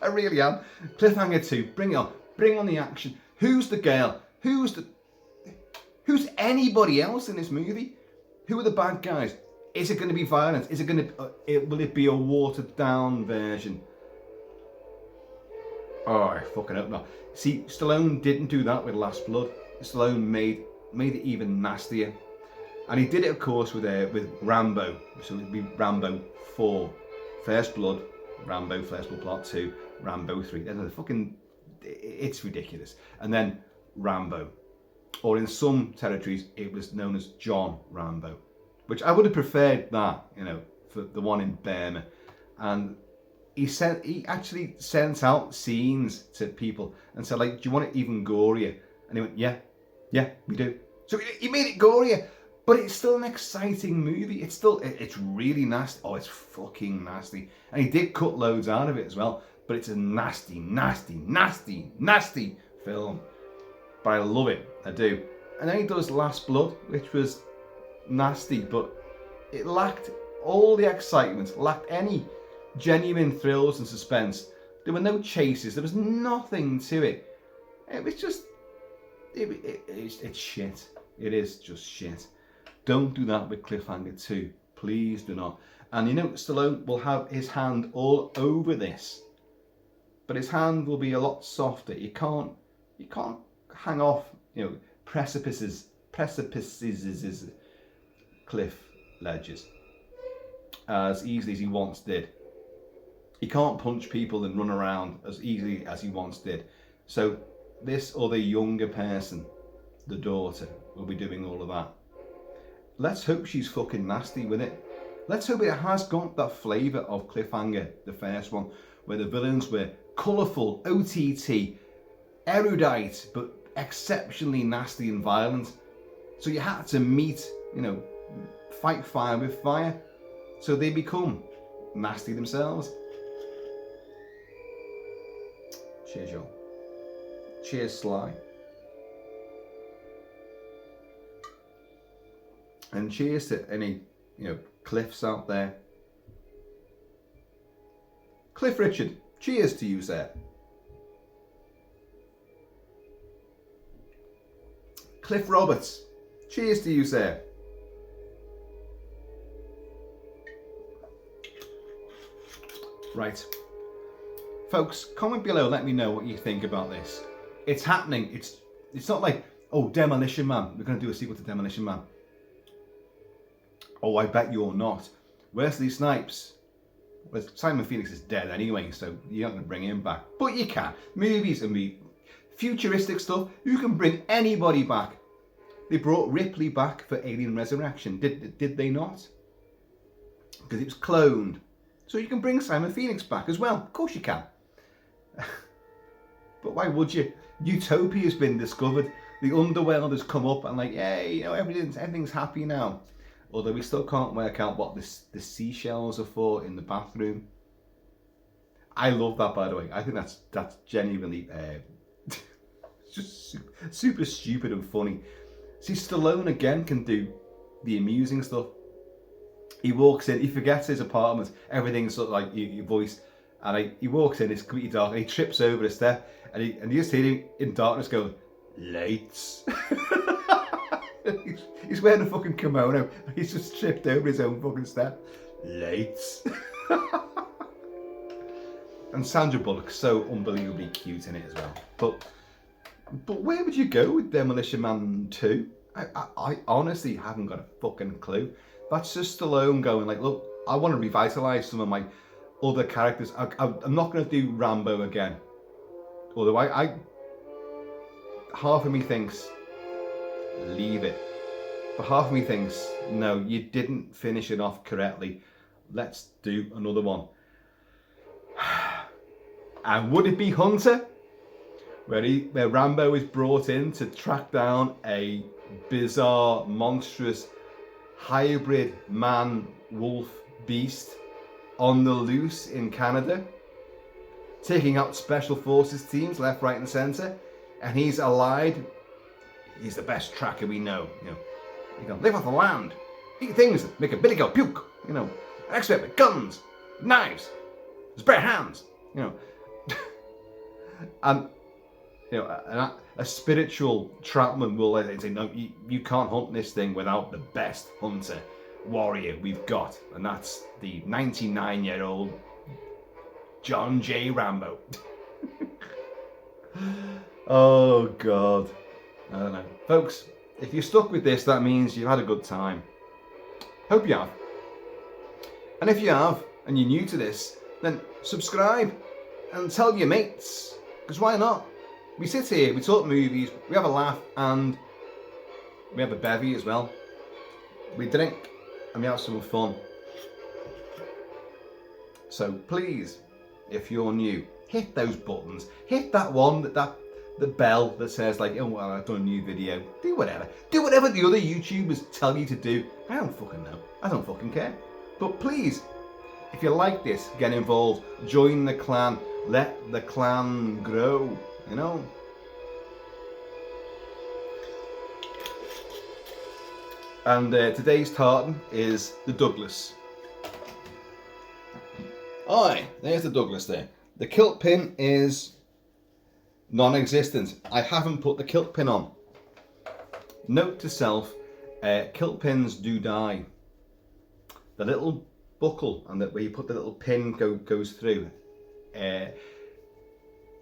A: I really am. Cliffhanger 2, bring it on. Bring on the action. Who's the girl? Who's anybody else in this movie? Who are the bad guys? Is it going to be violent? Is it going to? Will it be a watered down version? Oh, I fucking hope not. See, Stallone didn't do that with Last Blood. Stallone made it even nastier, and he did it, of course, with Rambo. So it'd be Rambo 4, First Blood, Rambo First Blood Part 2, Rambo 3. It's ridiculous. And then Rambo, or in some territories it was known as John Rambo, which I would have preferred that, you know, for the one in Burma. And he actually sent out scenes to people and said, like, do you want it even gorier? And he went, yeah, we do. So he made it gorier. But it's still an exciting movie. It's still, it's really nasty. Oh, it's fucking nasty. And he did cut loads out of it as well. But it's a nasty, nasty, nasty, nasty film. But I love it. I do. And then he does Last Blood, which was nasty, but it lacked all the excitement, lacked any genuine thrills and suspense. There were no chases. There was nothing to it. It was just, it's shit. It is just shit. Don't do that with Cliffhanger 2. Please do not. And you know, Stallone will have his hand all over this. But his hand will be a lot softer. You can't hang off, you know, precipices, cliff ledges as easily as he once did. He can't punch people and run around as easily as he once did. So this other younger person, the daughter, will be doing all of that. Let's hope she's fucking nasty with it. Let's hope it has got that flavour of Cliffhanger, the first one, where the villains were colourful, OTT, erudite, but exceptionally nasty and violent. So you had to meet, you know, fight fire with fire. So they become nasty themselves. Cheers, y'all. Cheers, Sly. And cheers to any, you know, Cliffs out there. Cliff Richard, cheers to you, sir. Cliff Roberts, cheers to you, sir. Right. Folks, comment below, let me know what you think about this. It's happening. It's not like, oh, Demolition Man, we're going to do a sequel to Demolition Man. Oh, I bet you're not. Wesley Snipes. Well, Simon Phoenix is dead anyway, so you're not going to bring him back. But you can. Movies and futuristic stuff, you can bring anybody back. They brought Ripley back for Alien Resurrection. Did they not? Because it was cloned. So you can bring Simon Phoenix back as well. Of course you can. But why would you? Utopia's been discovered. The underworld has come up and like, yay, you know, everything's happy now. Although we still can't work out what the seashells are for in the bathroom. I love that, by the way. I think that's genuinely just super stupid and funny. See, Stallone again can do the amusing stuff. He walks in, he forgets his apartment, everything's sort of like your voice, and he walks in, it's completely dark, and he trips over a step, and you just hear him in darkness go, lights. He's wearing a fucking kimono, and he's just tripped over his own fucking step. Lights. And Sandra Bullock's so unbelievably cute in it as well. But where would you go with Demolition Man 2? I honestly haven't got a fucking clue. That's just Stallone going like, look, I want to revitalise some of my other characters. I'm not going to do Rambo again. Although half of me thinks, leave it. But half of me thinks, no, you didn't finish it off correctly. Let's do another one. And would it be Hunter? Where Rambo is brought in to track down a bizarre, monstrous, hybrid man-wolf beast on the loose in Canada, taking out special forces teams left, right and centre, and he's allied. He's the best tracker we know. You know, he can live off the land, eat things that make a billy go puke. You know, an expert with guns, knives, his bare hands. You know, and you know, a spiritual trapman will say, no, you can't hunt this thing without the best hunter warrior we've got, and that's the 99-year-old John J. Rambo. Oh God, I don't know, folks. If you're stuck with this, that means you've had a good time. Hope you have. And if you have, and you're new to this, then subscribe and tell your mates, because why not? We sit here, we talk movies, we have a laugh, and we have a bevy as well. We drink and we have some fun. So please, if you're new, hit those buttons. Hit that one, that the bell that says like, oh, well, I've done a new video. Do whatever. Do whatever the other YouTubers tell you to do. I don't fucking know. I don't fucking care. But please, if you like this, get involved. Join the clan. Let the clan grow. You know? And today's tartan is the Douglas. Aye, there's the Douglas there. The kilt pin is non-existent. I haven't put the kilt pin on. Note to self, kilt pins do die. The little buckle and where you put the little pin goes through.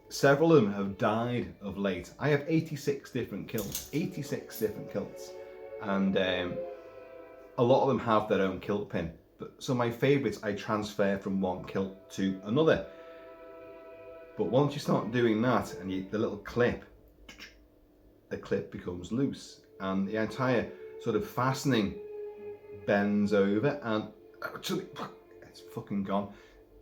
A: Several of them have died of late. I have 86 different kilts. 86 different kilts. And a lot of them have their own kilt pin. So my favourites I transfer from one kilt to another. But once you start doing that and the little clip, the clip becomes loose and the entire sort of fastening bends over and actually it's fucking gone.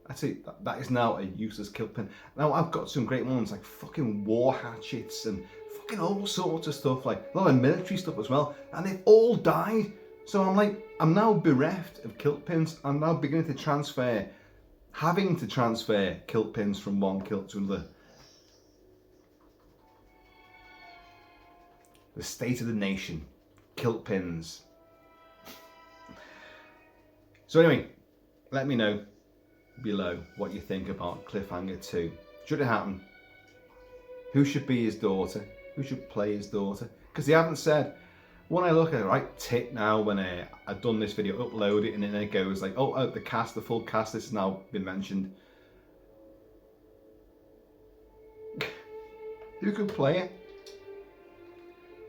A: That's it. That is now a useless kilt pin. Now I've got some great ones like fucking war hatchets and fucking all sorts of stuff, like a lot of military stuff as well, and they've all died. So I'm now bereft of kilt pins. I'm now beginning to having to transfer kilt pins from one kilt to another. The state of the nation, kilt pins. So anyway, let me know below what you think about Cliffhanger 2. Should it happen? Who should be his daughter? Who should play his daughter? Because they haven't said. When I look at it, right, tit now, when I've done this video, upload it, and then it goes like, oh, the full cast, this has now been mentioned. Who could play it?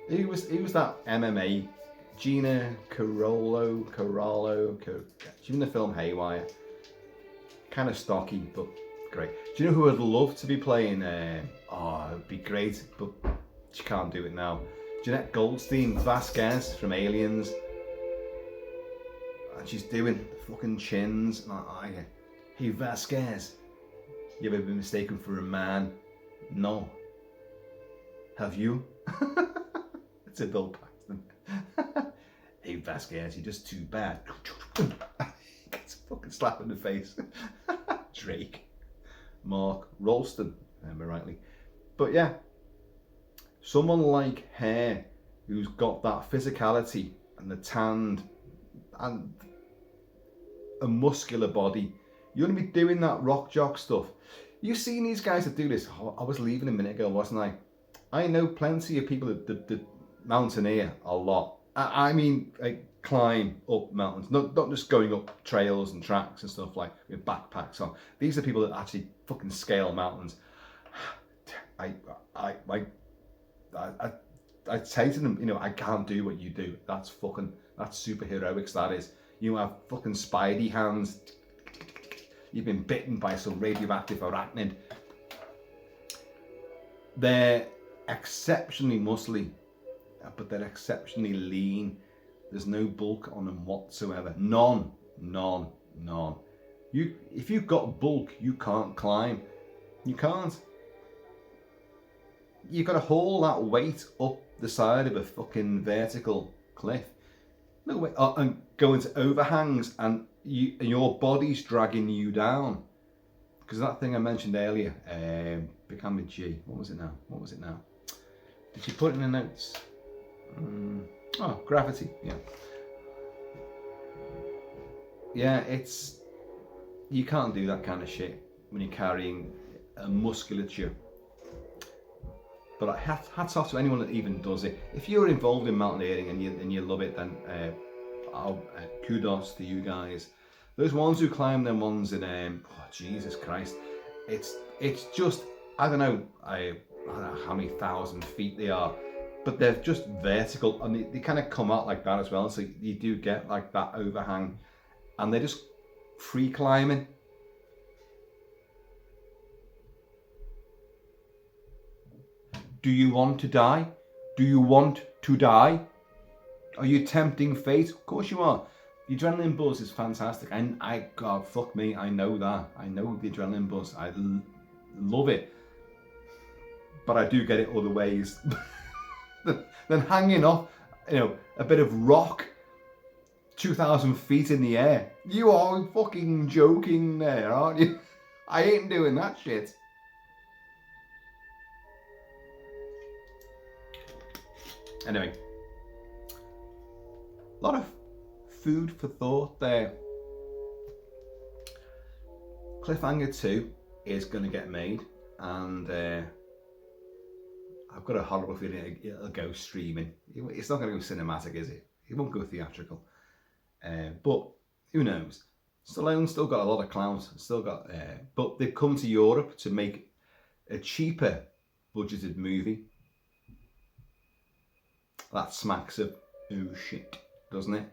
A: Who was that MMA? Gina Carollo, she's in the film Haywire. Kind of stocky, but great. Do you know who I'd love to be playing? It'd be great, but she can't do it now. Jeanette Goldstein, Vasquez from Aliens, and she's doing the fucking chins. Hey Vasquez, you ever been mistaken for a man? No. Have you? It's a Bill Paxton. Hey Vasquez, you're just too bad. Gets a fucking slap in the face. Drake, Mark Rolston, remember rightly. But yeah. Someone like her, who's got that physicality and the tanned and a muscular body, you're going to be doing that rock-jock stuff. You've seen these guys that do this. I was leaving a minute ago, wasn't I? I know plenty of people that mountaineer a lot. I mean, like, climb up mountains, not just going up trails and tracks and stuff like with backpacks on. These are people that actually fucking scale mountains. I'd say to them, you know, I can't do what you do. That's superheroics, that is. You have fucking spidey hands. You've been bitten by some radioactive arachnid. They're exceptionally muscly, but they're exceptionally lean. There's no bulk on them whatsoever. None. If you've got bulk, you can't climb. You can't. You've got to haul that weight up the side of a fucking vertical cliff. No way. And go into overhangs, and your body's dragging you down. Because that thing I mentioned earlier, began with G. What was it now? Did you put it in the notes? Gravity. Yeah. Yeah, you can't do that kind of shit when you're carrying a musculature. But hats off to anyone that even does it. If you're involved in mountaineering and you love it, then kudos to you guys. Those ones who climb them ones in Jesus Christ, it's just, I don't know how many thousand feet they are, but they're just vertical and they kind of come out like that as well. So you do get like that overhang, and they're just free climbing. Do you want to die? Do you want to die? Are you tempting fate? Of course you are. The adrenaline buzz is fantastic. God, fuck me, I know that. I know the adrenaline buzz. I love it. but I do get it other ways. Than hanging off, a bit of rock 2,000 feet in the air. You are fucking joking there, aren't you? I ain't doing that shit. Anyway, a lot of food for thought there. Cliffhanger 2 is going to get made, and I've got a horrible feeling it'll go streaming. It's not going to go cinematic, is it? It won't go theatrical. But who knows? Stallone's still got a lot of clout. But they've come to Europe to make a cheaper budgeted movie. That smacks of oh shit, doesn't it?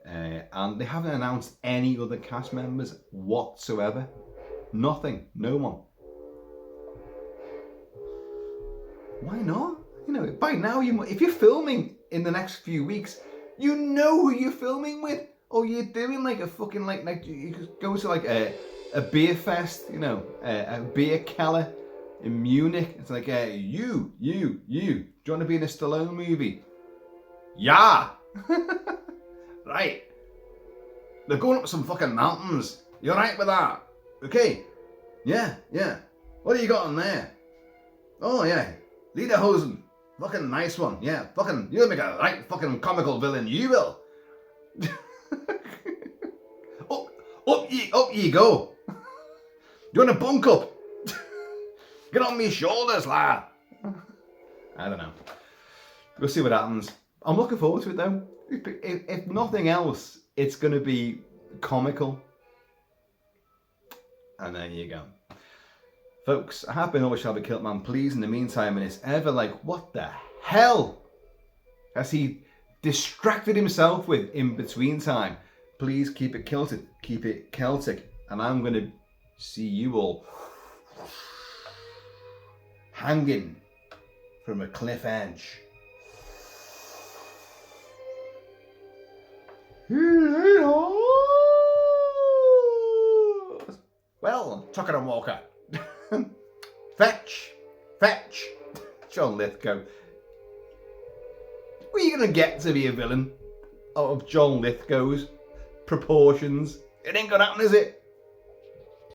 A: And they haven't announced any other cast members whatsoever. Nothing. No one. Why not? By now, if you're filming in the next few weeks, you know who you're filming with. Or you're doing like a fucking like you go to like a beer fest, a beer keller in Munich. It's like, you. Do you want to be in a Stallone movie? Yeah. Right. They're going up some fucking mountains. You alright with that? Okay. Yeah. What do you got on there? Oh yeah. Lederhosen. Fucking nice one. Yeah. Fucking, you'll make a right fucking comical villain. You will. Up ye go. You want to bunk up? Get on me shoulders, lad. I don't know. We'll see what happens. I'm looking forward to it though. If nothing else, it's going to be comical. And there you go. Folks, I have been always shall be KILT-MAN. Please, in the meantime, and it's ever like, what the hell has he distracted himself with in between time? Please keep it kilted, keep it Celtic, and I'm going to see you all hanging from a cliff edge. Well, Tucker and Walker. Fetch. John Lithgow. Were you going to get to be a villain out of John Lithgow's proportions? It ain't going to happen, is it?